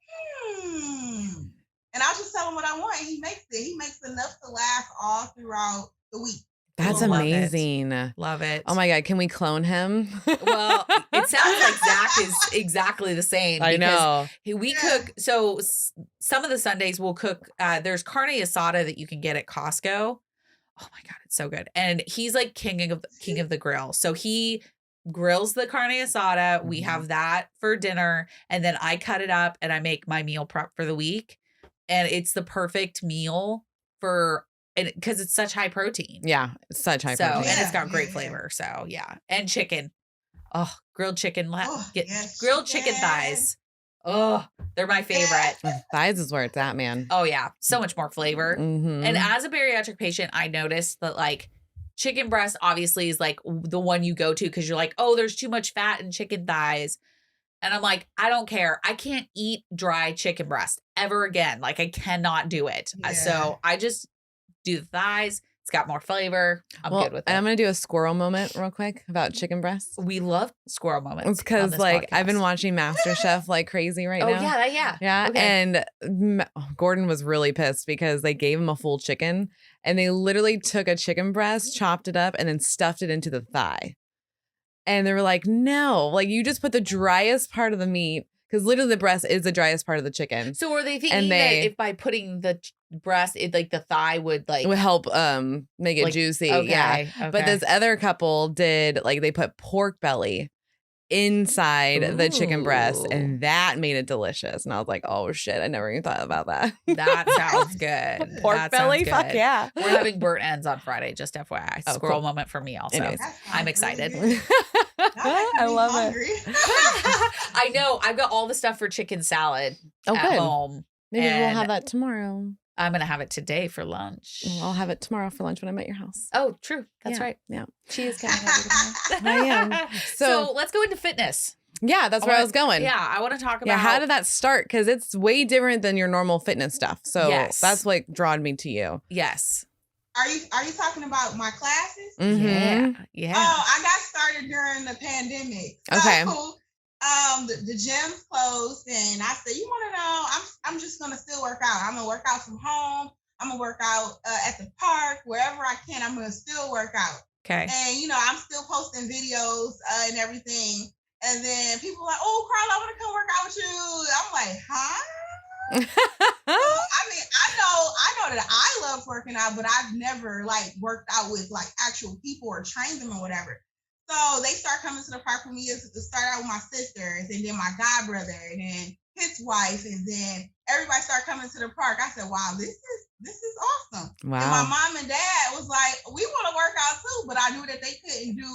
and I'll just tell him what I want. And he makes it. He makes enough to last all throughout the week. That's amazing. Love it. Oh my God. Can we clone him? Well, it sounds like Zach is exactly the same. I know. We cook. So some of the Sundays we'll cook. There's carne asada that you can get at Costco. Oh my God. It's so good. And he's like king of the grill. So he grills the carne asada. Mm-hmm. We have that for dinner. And then I cut it up and I make my meal prep for the week. And it's the perfect meal because it's such high protein. Yeah, it's such high protein. And it's got great flavor. So, yeah. And chicken. Oh, grilled chicken. Grilled chicken thighs. Oh, they're my favorite. Thighs is where it's at, man. Oh, yeah. So much more flavor. Mm-hmm. And as a bariatric patient, I noticed that chicken breast obviously is the one you go to because you're like, oh, there's too much fat in chicken thighs. And I'm like, I don't care. I can't eat dry chicken breast ever again. I cannot do it. Yeah. So I just do the thighs, It's got more flavor. I'm good with it. I'm going to do a squirrel moment real quick about chicken breasts. We love squirrel moments. It's because like I've been watching MasterChef like crazy right now. Oh, yeah. Yeah. Okay. And Gordon was really pissed because they gave him a full chicken and they literally took a chicken breast, chopped it up, and then stuffed it into the thigh. And they were like, no, like you just put the driest part of the meat. Because literally the breast is the driest part of the chicken. So were they thinking that if by putting the breast, it like the thigh would help make it juicy? Okay, yeah. Okay. But this other couple did like they put pork belly inside the chicken breast, and that made it delicious. And I was like, oh shit, I never even thought about that. That sounds good. Pork belly, fuck yeah. We're having burnt ends on Friday, just FYI. Oh, Squirrel cool. moment for me also. Anyways. I'm excited. I love it. I know. I've got all the stuff for chicken salad at home. Maybe we'll have that tomorrow. I'm going to have it today for lunch. Well, I'll have it tomorrow for lunch when I'm at your house. Oh, true. That's right. Yeah. She is kind of hungry tomorrow. I am. So let's go into fitness. Yeah, that's where I was going. Yeah, I want to talk about. Yeah, how did that start? Because it's way different than your normal fitness stuff. So that's what drawn me to you. Yes. Are you talking about my classes? Mm-hmm. Yeah. Oh, I got started during the pandemic. Okay. So, the gyms closed, and I said, you want to know? I'm just gonna still work out. I'm gonna work out from home. I'm gonna work out at the park, wherever I can. I'm gonna still work out. Okay. And I'm still posting videos and everything. And then people are like, oh, Carla, I want to come work out with you. I'm like, huh? I mean, I know that I love working out, but I've never like worked out with like actual people or trained them or whatever. So they start coming to the park with me. It started out with my sisters, and then my god brother, and then his wife, and then everybody started coming to the park. I said, wow, this is awesome. Wow. And my mom and dad was like, we want to work out too, but I knew that they couldn't do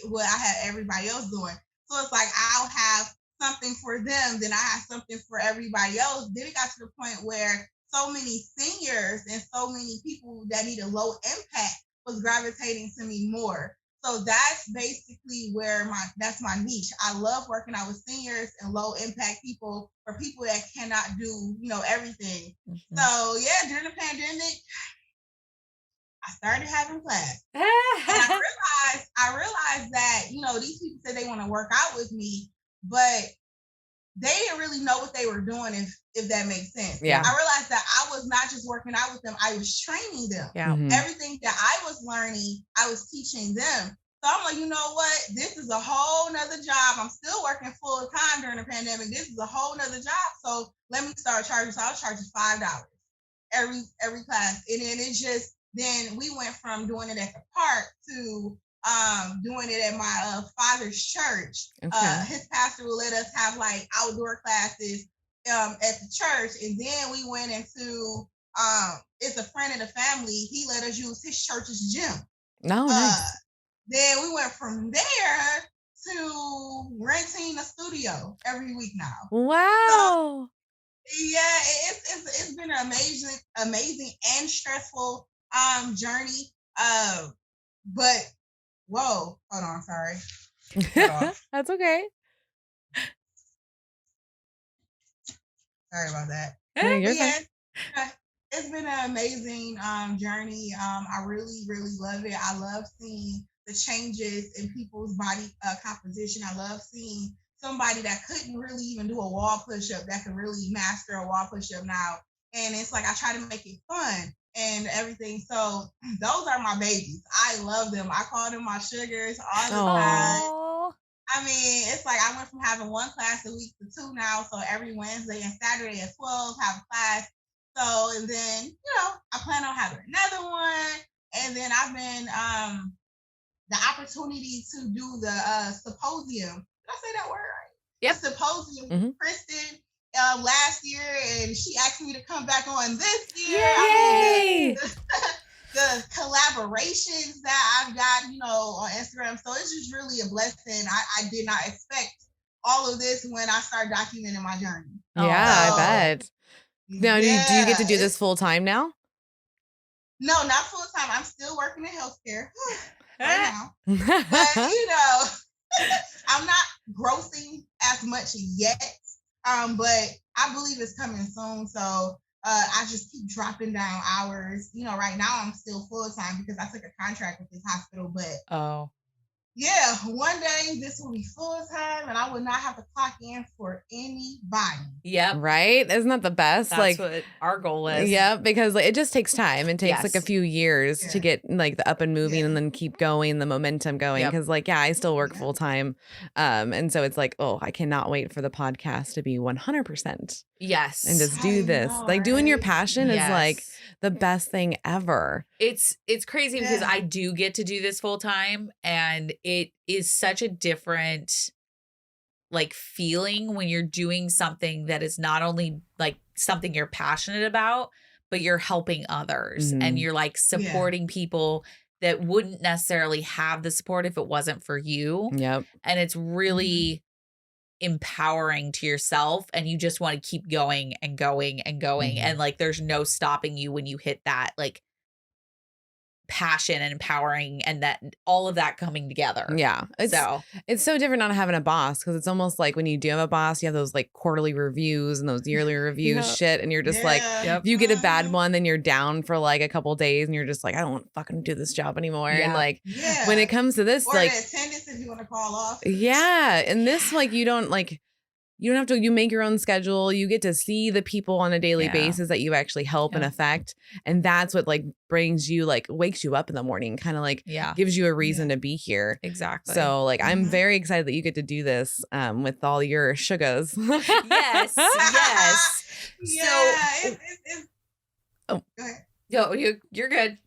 what I had everybody else doing. So it's like I'll have something for them, then I have something for everybody else. Then it got to the point where so many seniors and so many people that need a low impact was gravitating to me more. So that's basically where that's my niche. I love working out with seniors and low impact people, or people that cannot do, everything. Mm-hmm. So yeah, during the pandemic, I started having class. And I realized that, these people said they want to work out with me, but they didn't really know what they were doing, if that makes sense. Yeah. I realized that I was not just working out with them, I was training them. Yeah. Mm-hmm. Everything that I was learning, I was teaching them. So I'm like, you know what? This is a whole nother job. I'm still working full time during the pandemic. This is a whole nother job. So let me start charging. So I was charging $5 every class. And then then we went from doing it at the park to doing it at my father's church. Okay. His pastor would let us have like outdoor classes at the church. And then we went into, it's a friend of the family. He let us use his church's gym. No, nice. Then we went from there to renting a studio every week now. Wow. So, yeah, it's been an amazing and stressful journey. But whoa, hold on, sorry. That's okay. Sorry about that. You're fine. It's been an amazing journey. I really, really love it. I love seeing the changes in people's body composition. I love seeing somebody that couldn't really even do a wall push-up that can really master a wall push-up now. And it's like I try to make it fun and everything. So those are my babies. I love them. I call them my sugars all the time. I mean, it's like I went from having one class a week to 2 now. So every Wednesday and Saturday at 12 have a class. So, and then, I plan on having another one. And then I've been the opportunity to do the symposium. Did I say that word right? Yep. The symposium with Kristen last year, and she asked me to come back on this year. Yay! I mean, the collaborations that I've got, on Instagram. So it's just really a blessing. I did not expect all of this when I started documenting my journey. Yeah, I bet. Now, do you get to do this full time now? No, not full time. I'm still working in healthcare right now. But, I'm not grossing as much yet. But I believe it's coming soon. So I just keep dropping down hours. You know, right now I'm still full-time because I took a contract with this hospital, but yeah, one day this will be full-time and I will not have to clock in for anybody. Yep. Right? Isn't that the best? That's what our goal is. Yeah, because it just takes time. It takes like a few years to get like the up and moving and then keep going, the momentum going. Because I still work full time. And so it's like, oh, I cannot wait for the podcast to be 100%. Yes. And just do this. Like doing your passion is like the best thing ever. It's crazy because I do get to do this full time and it is such a different like feeling when you're doing something that is not only like something you're passionate about, but you're helping others and you're like supporting people that wouldn't necessarily have the support if it wasn't for you. Yep. And it's really empowering to yourself and you just want to keep going and going and going. And like, there's no stopping you when you hit that like passion and empowering and that all of that coming together. Yeah. It's so different not having a boss because it's almost like when you do have a boss, you have those like quarterly reviews and those yearly reviews shit. And you're just like, if you get a bad one, then you're down for like a couple days and you're just like, I don't want to fucking do this job anymore. And like when it comes to this, or like attendance if you want to call off. Yeah. And this, like, you don't have to, you make your own schedule. You get to see the people on a daily basis that you actually help and affect. And that's what like brings you, like wakes you up in the morning, kind of like gives you a reason to be here. Exactly. So like, I'm very excited that you get to do this with all your sugars. Yes. Yeah. Go ahead. Yo, you're good.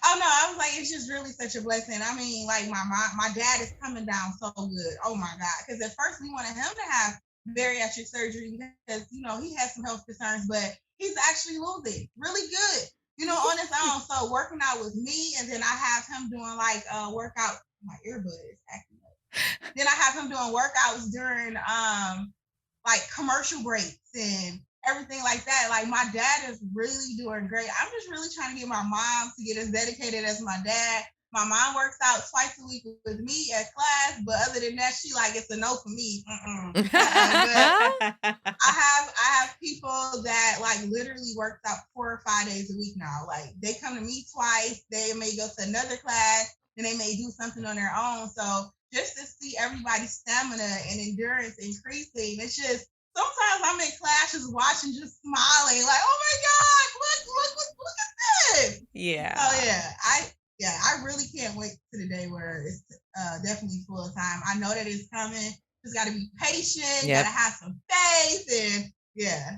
Oh no, I was like, it's just really such a blessing. I mean, like my dad is coming down so good. Oh my God. Because at first we wanted him to have bariatric surgery because, you know, he has some health concerns, but he's actually losing really good, you know, on his own. So working out with me and then I have him doing like workout. My earbud is acting up. Then I have him doing workouts during like commercial breaks and everything like that. Like my dad is really doing great. I'm just really trying to get my mom to get as dedicated as my dad. My mom works out twice a week with me at class, but other than that, she like, it's a no for me. But I have people that like literally works out 4 or 5 days a week now. Like they come to me twice. They may go to another class, and they may do something on their own. So just to see everybody's stamina and endurance increasing, it's just. Sometimes I'm in class just watching, just smiling, like, oh my God, look at this. Yeah. Oh yeah. I really can't wait to the day where it's definitely full time. I know that it's coming. Just got to be patient. Got to have some faith, and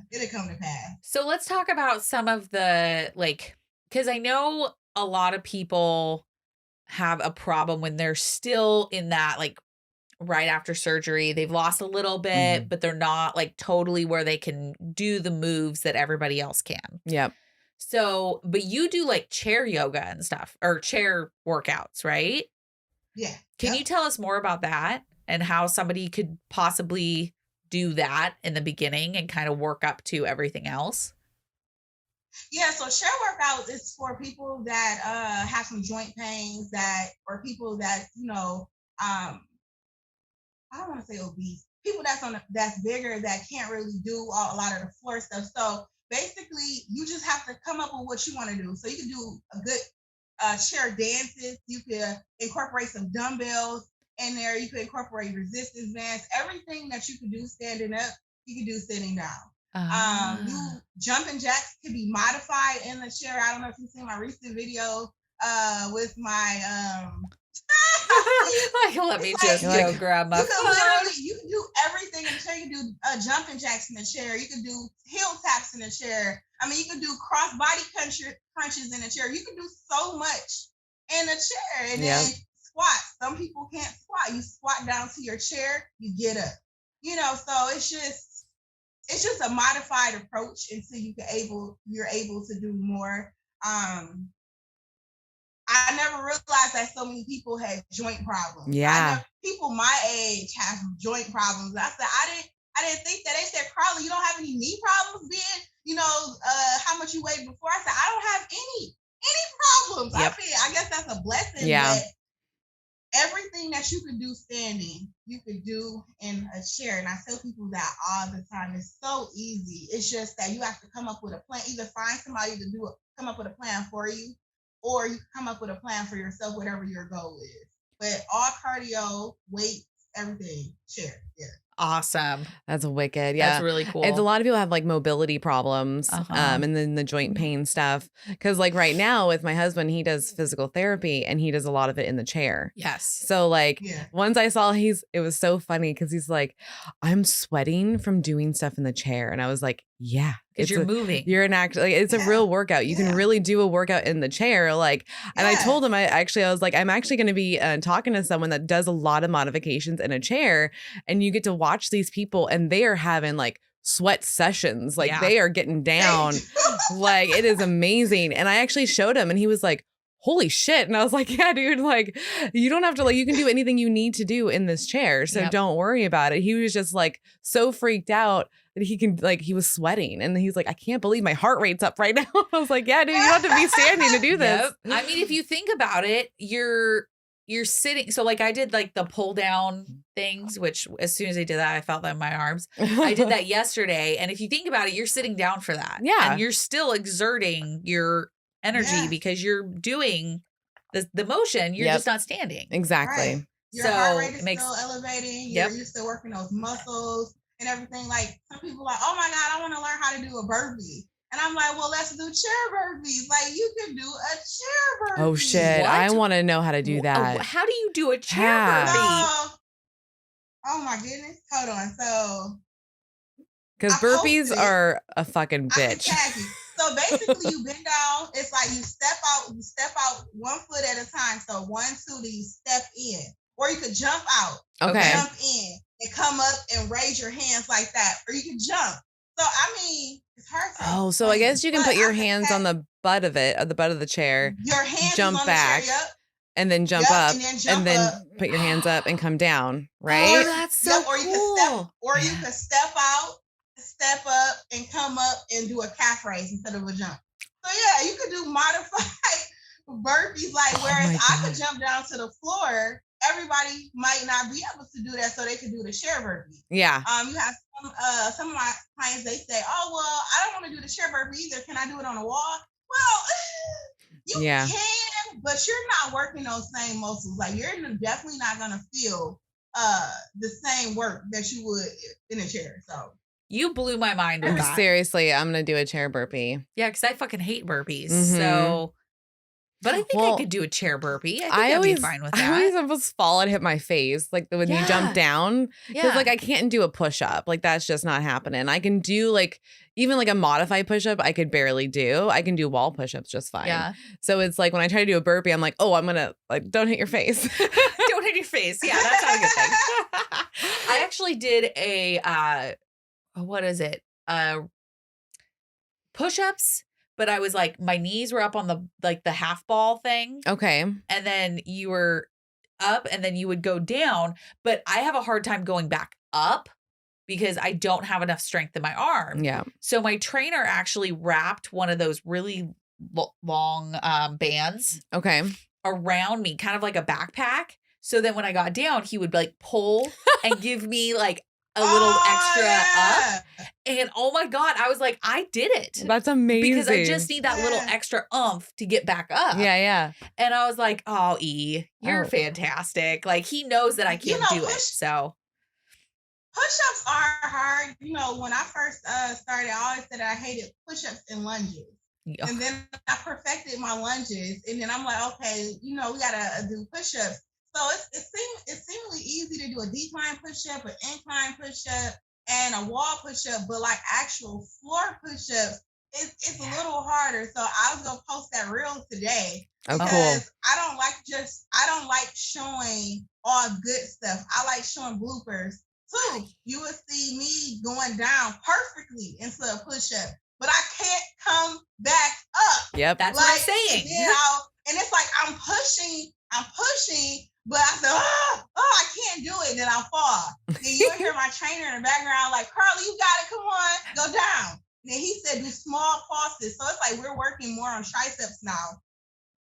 it'll come to pass. So let's talk about some of the like, because I know a lot of people have a problem when they're still in that like. Right after surgery, they've lost a little bit, but they're not like totally where they can do the moves that everybody else can. Yep. So, but you do like chair yoga and stuff or chair workouts, right? Yeah. Can you tell us more about that and how somebody could possibly do that in the beginning and kind of work up to everything else? Yeah, so chair workout is for people that have some joint pains or people that, you know, I don't want to say obese, people that's bigger that can't really do a lot of the floor stuff. So basically, you just have to come up with what you want to do. So you can do a good chair dances. You could incorporate some dumbbells in there. You could incorporate resistance bands. Everything that you could do standing up, you can do sitting down. Jumping jacks can be modified in the chair. I don't know if you've seen my recent video with my like, let me just go grab my phone. You can do everything in the chair. You can do jumping jacks in the chair. You can do heel taps in the chair. I mean, you can do cross body crunches in the chair. You can do so much in the chair. And then squats. Some people can't squat. You squat down to your chair, you get up. You know, so it's just a modified approach until you're able to do more. I never realized that so many people had joint problems. Yeah. People my age have joint problems. I said, I didn't think that. They said, Carla, you don't have any knee problems being, you know, how much you weighed before. I said, I don't have any problems. I mean, I guess that's a blessing. Yeah. But everything that you could do standing, you could do in a chair. And I tell people that all the time. It's so easy. It's just that you have to come up with a plan. Either find somebody to come up with a plan for you, or you come up with a plan for yourself, whatever your goal is. But all cardio, weights, everything, chair. Yeah. Awesome. That's wicked. Yeah. That's really cool. It's a lot of people have like mobility problems and then the joint pain stuff. Because like right now with my husband, he does physical therapy and he does a lot of it in the chair. Yes. So like once I saw it was so funny because he's like, I'm sweating from doing stuff in the chair. And I was like, yeah. Because you're moving. You're an act. Like, it's a real workout. You can really do a workout in the chair. Like, and I told him, I was like, I'm actually going to be talking to someone that does a lot of modifications in a chair, and you get to watch these people, and they are having like sweat sessions. Like they are getting down. Like it is amazing. And I actually showed him, and he was like, holy shit. And I was like, yeah, dude, like you don't have to, like, you can do anything you need to do in this chair. So don't worry about it. He was just like so freaked out that he was sweating. And he's like, I can't believe my heart rate's up right now. I was like, yeah, dude, you have to be standing to do this. I mean, if you think about it, you're sitting. So like I did like the pull down things, which as soon as I did that, I felt that in my arms. I did that yesterday. And if you think about it, you're sitting down for that. Yeah. And you're still exerting your energy because you're doing the motion. You're just not standing. Exactly. Right. Your heart rate is still elevating. You're still working those muscles and everything. Like some people are like, oh my God, I want to learn how to do a burpee. And I'm like, well, let's do chair burpees. Like you can do a chair burpee. Oh shit. What? I want to know how to do that. How do you do a chair burpee? Oh my goodness. Hold on. So because burpees are a fucking bitch. So basically you bend down. It's like you step out 1 foot at a time. So 1, 2, then you step in. Or you could jump out. Okay. Jump in and come up and raise your hands like that. Or you can jump. So I mean, it's hard to explain, so I guess you can put your hands on the butt of it, at the butt of the chair. Your hands jump on back. The chair, and then jump up, and then put your hands up and come down, right? Oh, that's so cool. You could step out, step up, and come up and do a calf raise instead of a jump. So yeah, you could do modified burpees, like whereas I could jump down to the floor. Everybody might not be able to do that, so they could do the chair burpee. Yeah. You have some of my clients, they say, oh, well, I don't want to do the chair burpee either. Can I do it on a wall? Well, you can, but you're not working those same muscles. Like you're definitely not going to feel the same work that you would in a chair. So you blew my mind with that. Seriously, I'm going to do a chair burpee. Yeah, because I fucking hate burpees. So... But I think I could do a chair burpee. I think I'd be fine with that. I always almost fall and hit my face, like when you jump down. Because like I can't do a push-up. Like that's just not happening. I can do like, even like a modified push-up, I could barely do. I can do wall push-ups just fine. Yeah. So it's like when I try to do a burpee, I'm like, oh, I'm going to like, don't hit your face. Don't hit your face. Yeah, that's not a good thing. I actually did a, what is it? Push-ups. But I was like, my knees were up on the half ball thing. Okay. And then you were up and then you would go down. But I have a hard time going back up because I don't have enough strength in my arm. Yeah. So my trainer actually wrapped one of those really long bands. Okay. Around me, kind of like a backpack. So then when I got down, he would like pull and give me like a little extra up. And oh my God, I was like, I did it. That's amazing. Because I just need that little extra oomph to get back up. Yeah. And I was like, oh, E, you're fantastic. Like he knows that I can't do it. So push-ups are hard. You know, when I first started, I always said I hated push-ups and lunges. And then I perfected my lunges. And then I'm like, okay, you know, we gotta do push-ups. So it's seemingly easy to do a decline push-up, an incline push-up, and a wall push-up, but like actual floor push-ups, it's a little harder. So I was gonna post that reel today because I don't like showing all good stuff. I like showing bloopers too. You would see me going down perfectly into a push-up, but I can't come back up. Yep, that's what I'm saying. You know, and it's like I'm pushing. But I said, I can't do it. Then I'll fall. Then you'll hear my trainer in the background like, Carla, you got it. Come on, go down. And then he said, do small pulses. So it's like we're working more on triceps now.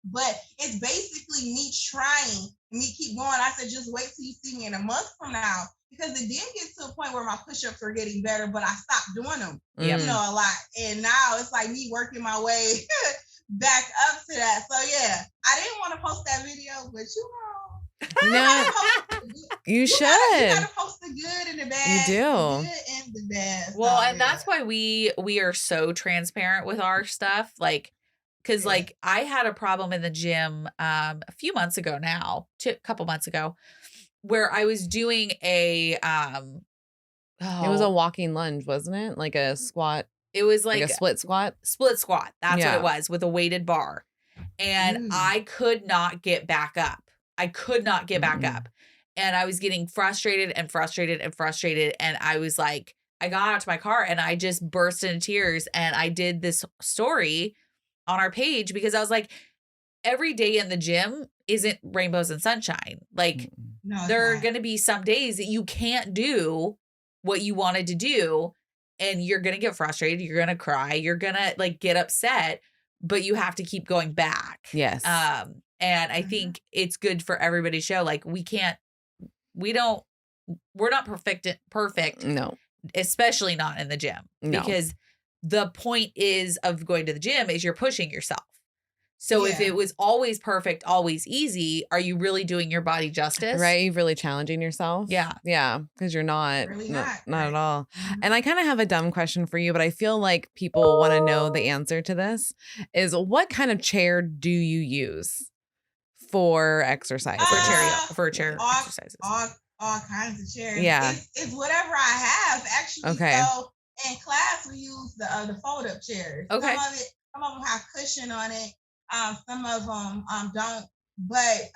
But it's basically me trying me keep going. I said, just wait till you see me in a month from now. Because it did get to a point where my push-ups were getting better, but I stopped doing them, a lot. And now it's like me working my way back up to that. So yeah, I didn't want to post that video, but you should. You gotta post the good and the bad. You do. The good and the bad. Well, and that's why we are so transparent with our stuff. Like, because like I had a problem in the gym a few months ago now, a couple months ago, where I was doing it was a walking lunge, wasn't it? Like a squat. It was like a split squat. Split squat. That's what it was, with a weighted bar. And I could not get back up. And I was getting frustrated. And I was like, I got out to my car and I just burst into tears. And I did this story on our page because I was like, every day in the gym isn't rainbows and sunshine. Like, there are going to be some days that you can't do what you wanted to do, and you're going to get frustrated. You're going to cry. You're going to like get upset, but you have to keep going back. Yes. And I think it's good for everybody to show, like, we're not perfect. No. Especially not in the gym. No. Because the point of going to the gym is you're pushing yourself. So if it was always perfect, always easy, are you really doing your body justice? Right. You're really challenging yourself. Yeah. Yeah. Because you're not. Really not at all. And I kind of have a dumb question for you, but I feel like people want to know the answer to this is, what kind of chair do you use for exercise? For chair exercises. All kinds of chairs. Yeah. It's whatever I have, actually. Okay. So in class, we use the fold-up chairs. Okay. Some of them have cushion on it. Some of them don't. But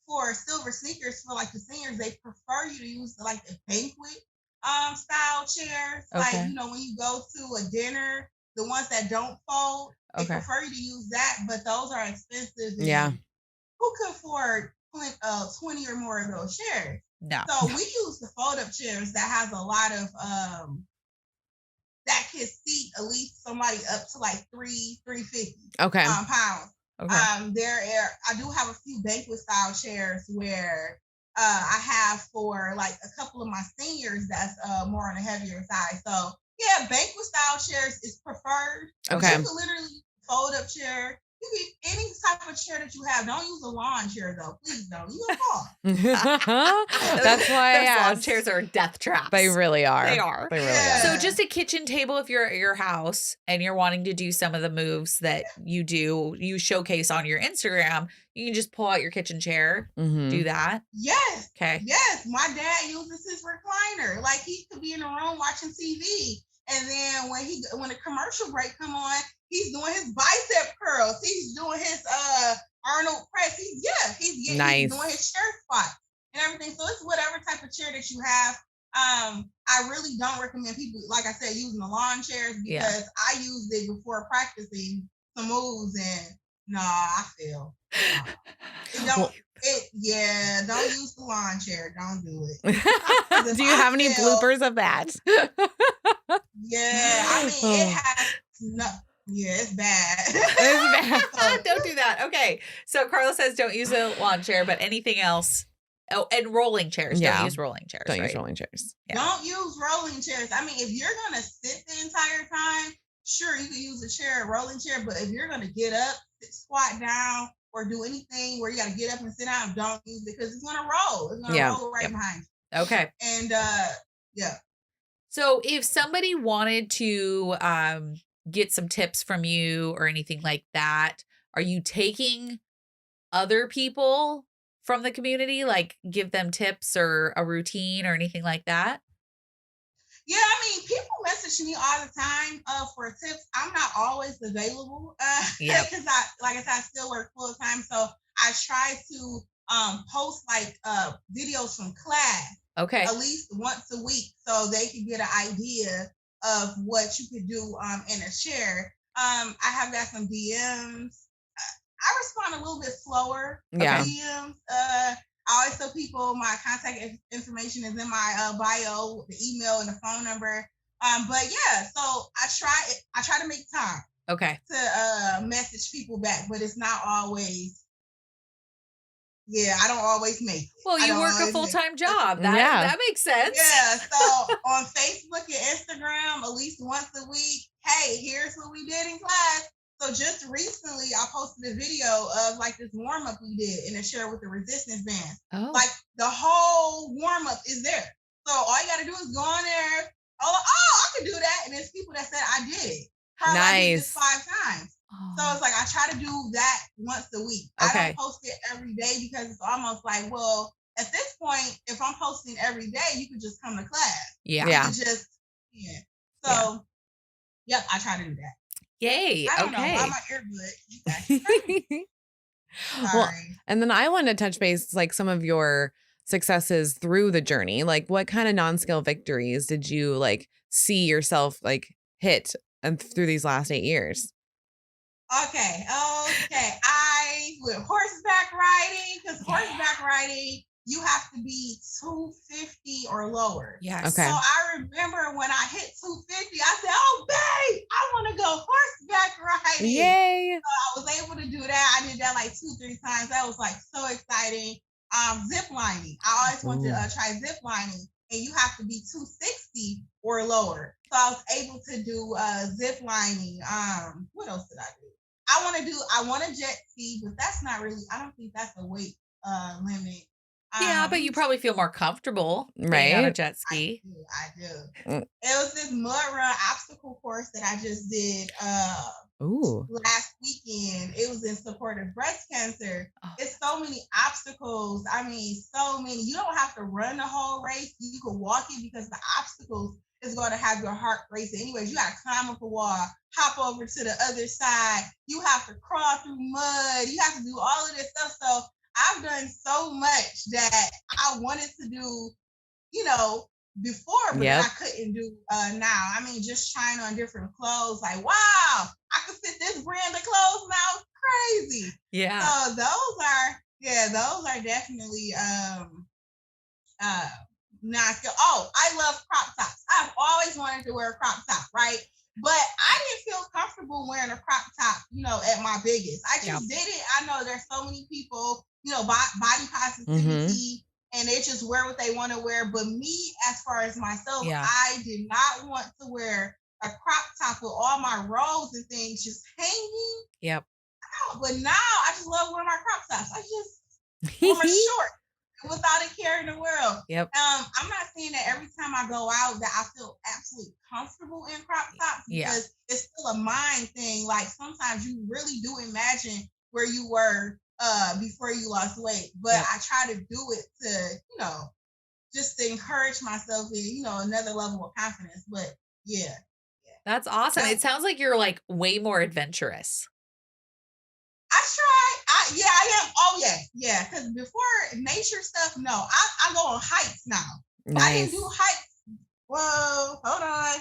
for silver sneakers, for like the seniors, they prefer you to use like the banquet style chairs. Okay. Like, when you go to a dinner, the ones that don't fold, they prefer you to use that. But those are expensive. Yeah. Who could afford 20 or more of those chairs? No. So we use the fold-up chairs that has a lot of that can seat at least somebody up to like 350 pounds. Okay. I do have a few banquet style chairs where I have for like a couple of my seniors that's more on the heavier side. So yeah, banquet style chairs is preferred. Okay. You can literally fold up chair. You can any type of chair that you have. Don't use a lawn chair though. Please don't. You will fall. That's why I asked. Lawn chairs are death traps. They really are. They are. They really are. So just a kitchen table, if you're at your house and you're wanting to do some of the moves that you showcase on your Instagram, you can just pull out your kitchen chair, do that. Yes. Okay. Yes. My dad uses his recliner. Like, he could be in a room watching TV. And then when a commercial break come on, he's doing his bicep curls. He's doing his Arnold press. He's doing his chair squat and everything. So it's whatever type of chair that you have. I really don't recommend people, like I said, using the lawn chairs because I used it before practicing some moves, and I failed. Don't use the lawn chair. Don't do it. Do you have any bloopers of that? Yeah, I mean, it has no. Yeah, it's bad. It's bad. Don't do that. Okay. So Carla says don't use a lawn chair, but anything else. Oh, and rolling chairs. Yeah. Don't use rolling chairs. Don't use rolling chairs. Yeah. Don't use rolling chairs. I mean, if you're going to sit the entire time, sure, you can use a chair, a rolling chair. But if you're going to get up, squat down, or do anything where you got to get up and sit down, don't use it because it's going to roll. It's going to roll right behind you. Okay. And, So if somebody wanted to get some tips from you or anything like that, are you taking other people from the community, like give them tips or a routine or anything like that? Yeah, I mean, people message me all the time for tips. I'm not always available because I still work full time. So I try to post like videos from class. Okay. At least once a week so they can get an idea of what you could do in a chair. I have got some DMs. I respond a little bit slower. Yeah. DMs. I always tell people my contact information is in my bio, the email and the phone number. But yeah, so I try to make time. Okay. To message people back, but it's not always I don't always make it. Well, you work a full-time job. That makes sense. Yeah. So on Facebook and Instagram, at least once a week, hey, here's what we did in class. So just recently, I posted a video of like this warm-up we did and it shared with the resistance band. Oh. Like the whole warm-up is there. So all you got to do is go on there. Oh, I can do that. And there's people that said I did it. Carla, I did this 5 times. Oh. So it's like I try to do that once a week. Okay. I don't post it every day because it's almost like, well, at this point, if I'm posting every day, you could just come to class. Yeah. You could just, So, yep, I try to do that. Yay. I don't know. I'm my earbud. Sorry. Well, and then I want to touch base like some of your successes through the journey. Like what kind of non-scale victories did you like see yourself like hit and through these last 8 years? Okay. I went horseback riding because horseback riding, you have to be 250 or lower. Yes. Okay. So I remember when I hit 250, I said, "Oh, babe, I want to go horseback riding." Yay! So I was able to do that. I did that like 2-3 times. That was like so exciting. Zip lining. I always wanted to try zip lining, and you have to be 260 or lower. So I was able to do zip lining. What else did I do? I want a jet ski, but that's not really. I don't think that's a weight limit. But you probably feel more comfortable right on a jet ski. I do. It was this mud run obstacle course that I just did last weekend. It was in support of breast cancer. Oh. It's so many obstacles. I mean, so many. You don't have to run the whole race. You can walk it because the obstacles is going to have your heart racing. Anyways, you got to climb up a wall, hop over to the other side. You have to crawl through mud. You have to do all of this stuff. So I've done so much that I wanted to do, before, but I couldn't do now. I mean, just trying on different clothes, like, wow, I could fit this brand of clothes now. Crazy. Yeah. So those are definitely non-scale. Oh, I love crop tops. I've always wanted to wear a crop top, right? But I didn't feel comfortable wearing a crop top, at my biggest. I just did it. I know there's so many people, body positivity, and they just wear what they want to wear. But me, as far as myself, I did not want to wear a crop top with all my rolls and things just hanging. Yep. But now I just love wearing my crop tops. I just wear my short without a care in the world. Yep. I'm not saying that every time I go out that I feel absolutely comfortable in crop tops because it's still a mind thing. Like sometimes you really do imagine where you were before you lost weight. But I try to do it to, just to encourage myself in, another level of confidence. But yeah. That's awesome. It sounds like you're like way more adventurous. I try. I am. Oh, yeah. Because before nature stuff, no. I go on hikes now. Nice. I didn't do hikes. Whoa, hold on.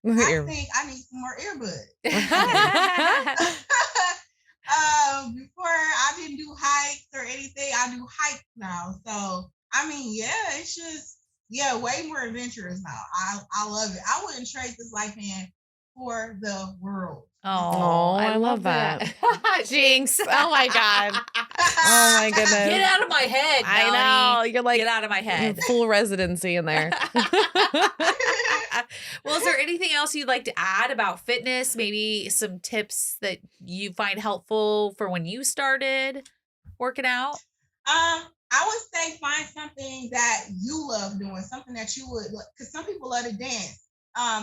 I think I need some more earbuds. Before I didn't do hikes or anything. I do hikes now. So I mean, it's just way more adventurous now. I love it. I wouldn't trade this life in for the world. Oh, I love that. Jinx. Oh my God. Oh my goodness. Get out of my head, Melanie. I know. You're like, get out of my head. Full residency in there. Well, is there anything else you'd like to add about fitness? Maybe some tips that you find helpful for when you started working out? I would say find something that you love doing, something that you would, because some people love to dance.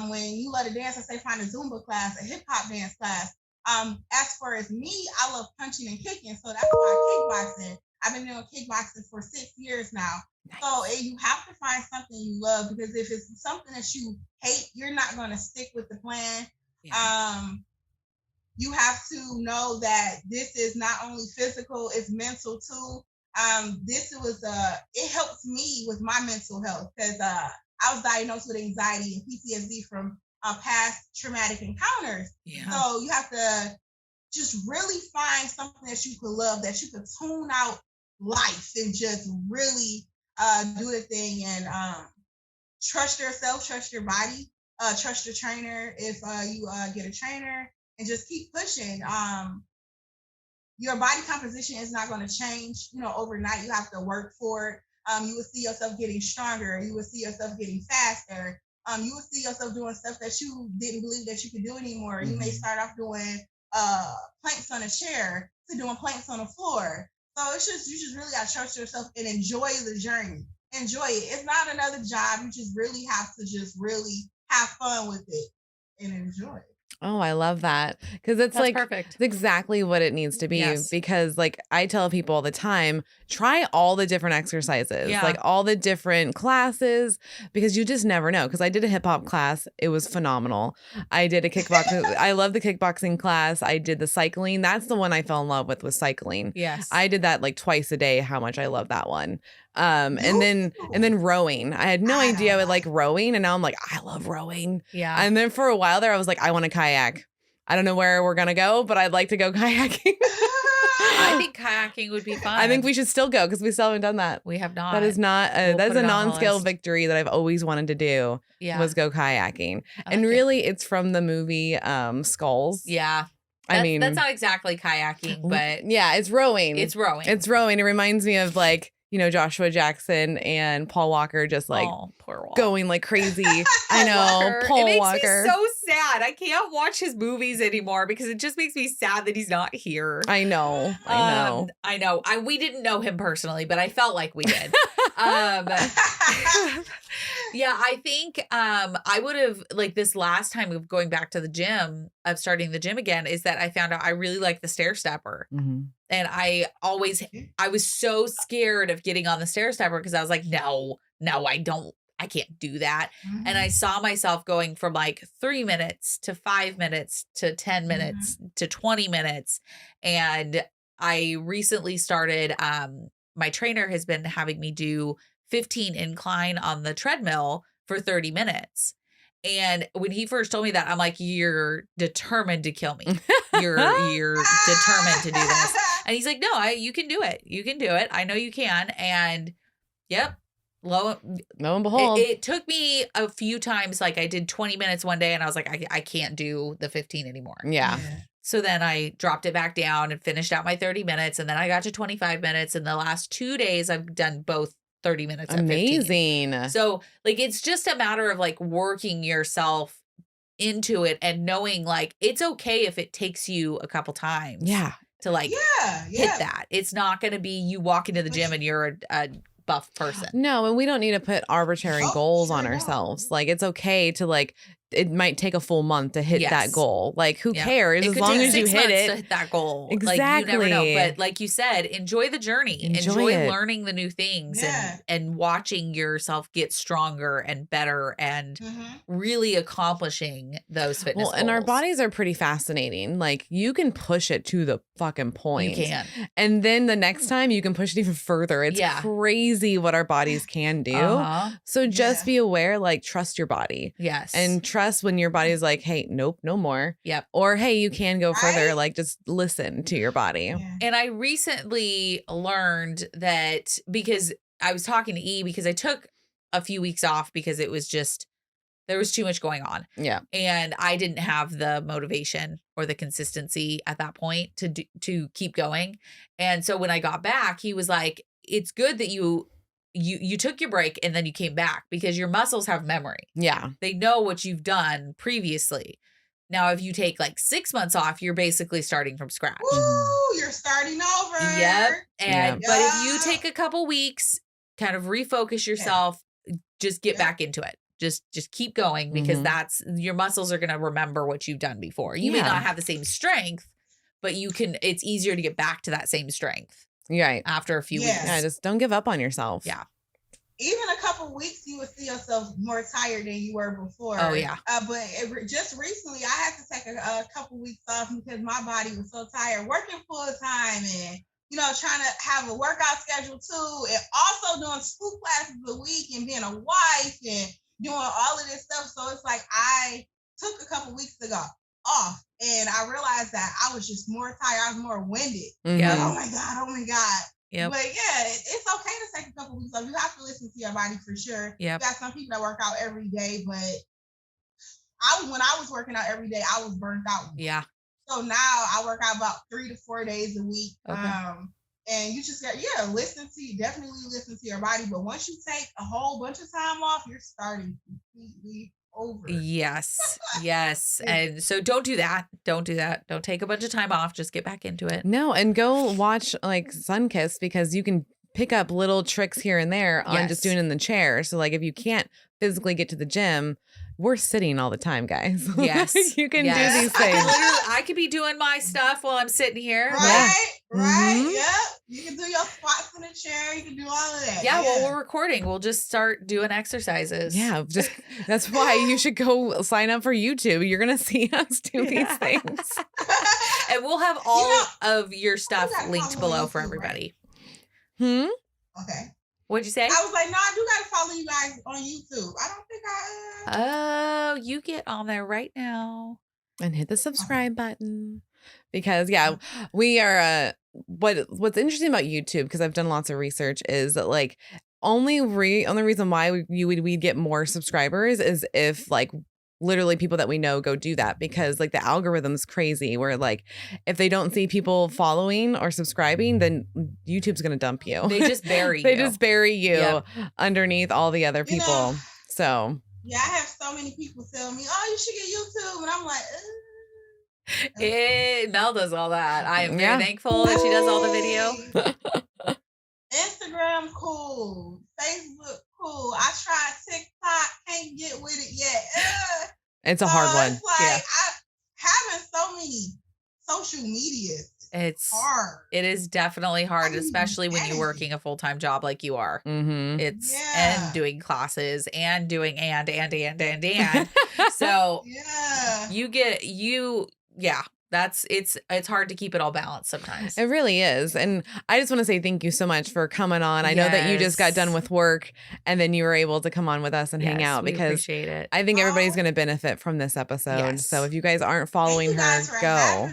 When you love to dance, I say find a Zumba class, a hip hop dance class. As far as me, I love punching and kicking, so that's why kickboxing. I've been doing kickboxing for 6 years now. Nice. So you have to find something you love, because if it's something that you hate, you're not going to stick with the plan. Yeah. You have to know that this is not only physical, it's mental too. It helps me with my mental health, because I was diagnosed with anxiety and PTSD from past traumatic encounters. Yeah. So you have to just really find something that you could love, that you could tune out life and just really do the thing, and trust yourself, trust your body, trust your trainer if you get a trainer, and just keep pushing. your body composition is not going to change, overnight. You have to work for it. You will see yourself getting stronger. You will see yourself getting faster. You will see yourself doing stuff that you didn't believe that you could do anymore. You may start off doing planks on a chair to doing planks on the floor. So you just really got to trust yourself and enjoy the journey. Enjoy it. It's not another job. You just really have to just really have fun with it and enjoy it. Oh, I love that. Because it's perfect. It's exactly what it needs to be. Because I tell people all the time, try all the different exercises, all the different classes, because you just never know. Because I did a hip hop class. It was phenomenal. I did a kickboxing. I love the kickboxing class. I did the cycling. That's the one I fell in love with was cycling. Yes. I did that twice a day, how much I love that one. And then rowing. I had no idea I would like rowing, and now I'm like, I love rowing. Yeah. And then for a while there, I was like, I want to kayak. I don't know where we're gonna go, but I'd like to go kayaking. I think kayaking would be fun. I think we should still go because we still haven't done that. We have not. That is not. That is a non-scale victory that I've always wanted to do. Yeah. Was go kayaking, and really, it's from the movie Skulls. Yeah. I mean, that's not exactly kayaking, but yeah, it's rowing. It's rowing. It's rowing. It reminds me of Joshua Jackson and Paul Walker just going like crazy. I know. Paul Walker. It makes me so sad. I can't watch his movies anymore because it just makes me sad that he's not here. I know. We didn't know him personally, but I felt like we did. Yeah, I think I would have this last time of going back to the gym, of starting the gym again, is that I found out I really like the stair stepper. Mm-hmm. And I was so scared of getting on the stair stepper because I was like, no, I can't do that. Mm-hmm. And I saw myself going from 3 minutes to 5 minutes to 10 minutes to 20 minutes. And I recently started, my trainer has been having me do 15 incline on the treadmill for 30 minutes. And when he first told me that, I'm like, you're determined to kill me. You're determined to do this. And he's like, no, you can do it. You can do it. I know you can. And yep. Lo and behold. It took me a few times. I did 20 minutes one day and I was like, I can't do the 15 anymore. Yeah. So then I dropped it back down and finished out my 30 minutes. And then I got to 25 minutes. And the last 2 days I've done both 30 minutes. Amazing. 15. So it's just a matter of working yourself into it and knowing it's okay if it takes you a couple times. Yeah. To hit that. It's not going to be you walk into the gym and you're a buff person. No, and we don't need to put arbitrary goals on ourselves. It's okay to it might take a full month to hit that goal. Who cares? As long as you hit it. To hit that goal. Exactly. You never know. But like you said, enjoy the journey. Enjoy learning the new things and watching yourself get stronger and better and really accomplishing those fitness goals. And our bodies are pretty fascinating. You can push it to the fucking point. You can. And then the next time you can push it even further. It's crazy what our bodies can do. So just be aware, trust your body. Yes. And trust when your body's like, hey, nope, no more. Yep. Or, hey, you can go further. Just listen to your body. Yeah. And I recently learned that because I was talking to E because I took a few weeks off because it was just, there was too much going on. Yeah. And I didn't have the motivation or the consistency at that point to keep going. And so when I got back, he was like, it's good that you took your break and then you came back because your muscles have memory. Yeah. They know what you've done previously. Now, if you take 6 months off, you're basically starting from scratch. Woo, you're starting over. Yep. But if you take a couple weeks, kind of refocus yourself, just get back into it. Just keep going because that's your muscles are going to remember what you've done before. You may not have the same strength, but it's easier to get back to that same strength. Right. After a few weeks. Yeah, just don't give up on yourself. Yeah. Even a couple weeks, you would see yourself more tired than you were before. Oh, yeah. But just recently, I had to take a couple weeks off because my body was so tired, working full time and, trying to have a workout schedule too, and also doing 2 classes a week and being a wife and doing all of this stuff. So it's I took a couple weeks to go off and I realized that I was just more tired. I was more winded. Yeah. Oh my God. Yep. But it's okay to take a couple weeks off. You have to listen to your body for sure. Yep. You got some people that work out every day, but when I was working out every day, I was burnt out. Yeah. So now I work out about 3 to 4 days a week. Okay. And you just got, definitely listen to your body. But once you take a whole bunch of time off, you're starting completely over. Yes. And so don't do that. Don't take a bunch of time off. Just get back into it. No, and go watch like SunKiss, because you can pick up little tricks here and there on just doing it in the chair. So like if you can't physically get to the gym, we're sitting all the time, guys. Yes. You can do these things. I could be doing my stuff while I'm sitting here. Right. Mm-hmm. Yep. You can do your squats in the chair. You can do all of that. Yeah, while we're recording, we'll just start doing exercises. Yeah, that's why you should go sign up for YouTube. You're going to see us do these things. And we'll have all of your stuff linked below for everybody. Right? Okay. What'd you say? I was like, no, I do got to follow you guys on YouTube. I don't think Oh, you get on there right now. And hit the subscribe button. Because, we are, what's interesting about YouTube, because I've done lots of research, is that, like, only reason why we'd get more subscribers is if, like, literally people that we know go do that, because like the algorithm's crazy where like if they don't see people following or subscribing, then YouTube's going to dump you. They just bury they just bury you underneath all the other people. So yeah, I have so many people tell me, oh, you should get YouTube. And I'm like, Mel does all that. I am very thankful that she does all the video. Instagram, cool. Facebook, cool. I tried TikTok, can't get with it yet. It's a hard one. It's like having so many social medias. It's hard. It is definitely hard, especially when you're working a full-time job like you are. Mm-hmm. It's and doing classes and doing and. So it's hard to keep it all balanced sometimes. It really is. And I just want to say thank you so much for coming on. I know that you just got done with work and then you were able to come on with us and hang out, because appreciate it. I think everybody's going to benefit from this episode. Yes. So if you guys aren't following her, go.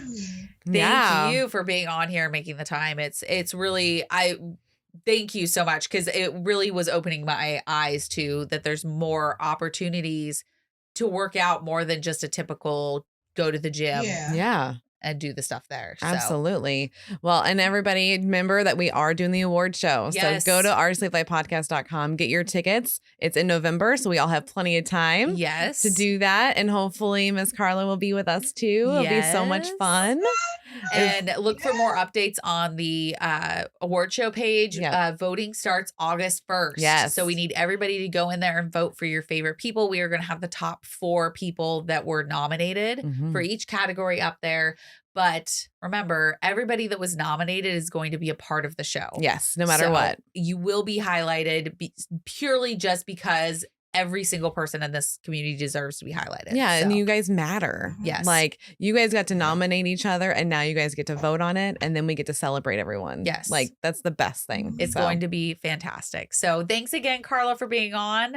Thank you for being on here and making the time. It's really, thank you so much, because it really was opening my eyes to that there's more opportunities to work out more than just a typical go to the gym. Yeah. And do the stuff there. So. Absolutely. Well, and everybody remember that we are doing the award show. Yes. So go to oursleevedlifepodcast.com, get your tickets. It's in November, so we all have plenty of time to do that. And hopefully Miss Carla will be with us too. It'll be so much fun. And look for more updates on the award show page. Voting starts August 1st. Yes. So we need everybody to go in there and vote for your favorite people. We are going to have the top 4 people that were nominated for each category up there. But remember, everybody that was nominated is going to be a part of the show. Yes, no matter what. You will be highlighted purely just because every single person in this community deserves to be highlighted. Yeah, and you guys matter. Yes. Like, you guys got to nominate each other, and now you guys get to vote on it, and then we get to celebrate everyone. Yes. Like, that's the best thing. It's going to be fantastic. So thanks again, Carla, for being on.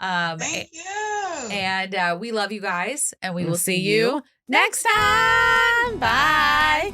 Thank you. And we love you guys, and we will see you next time. Bye.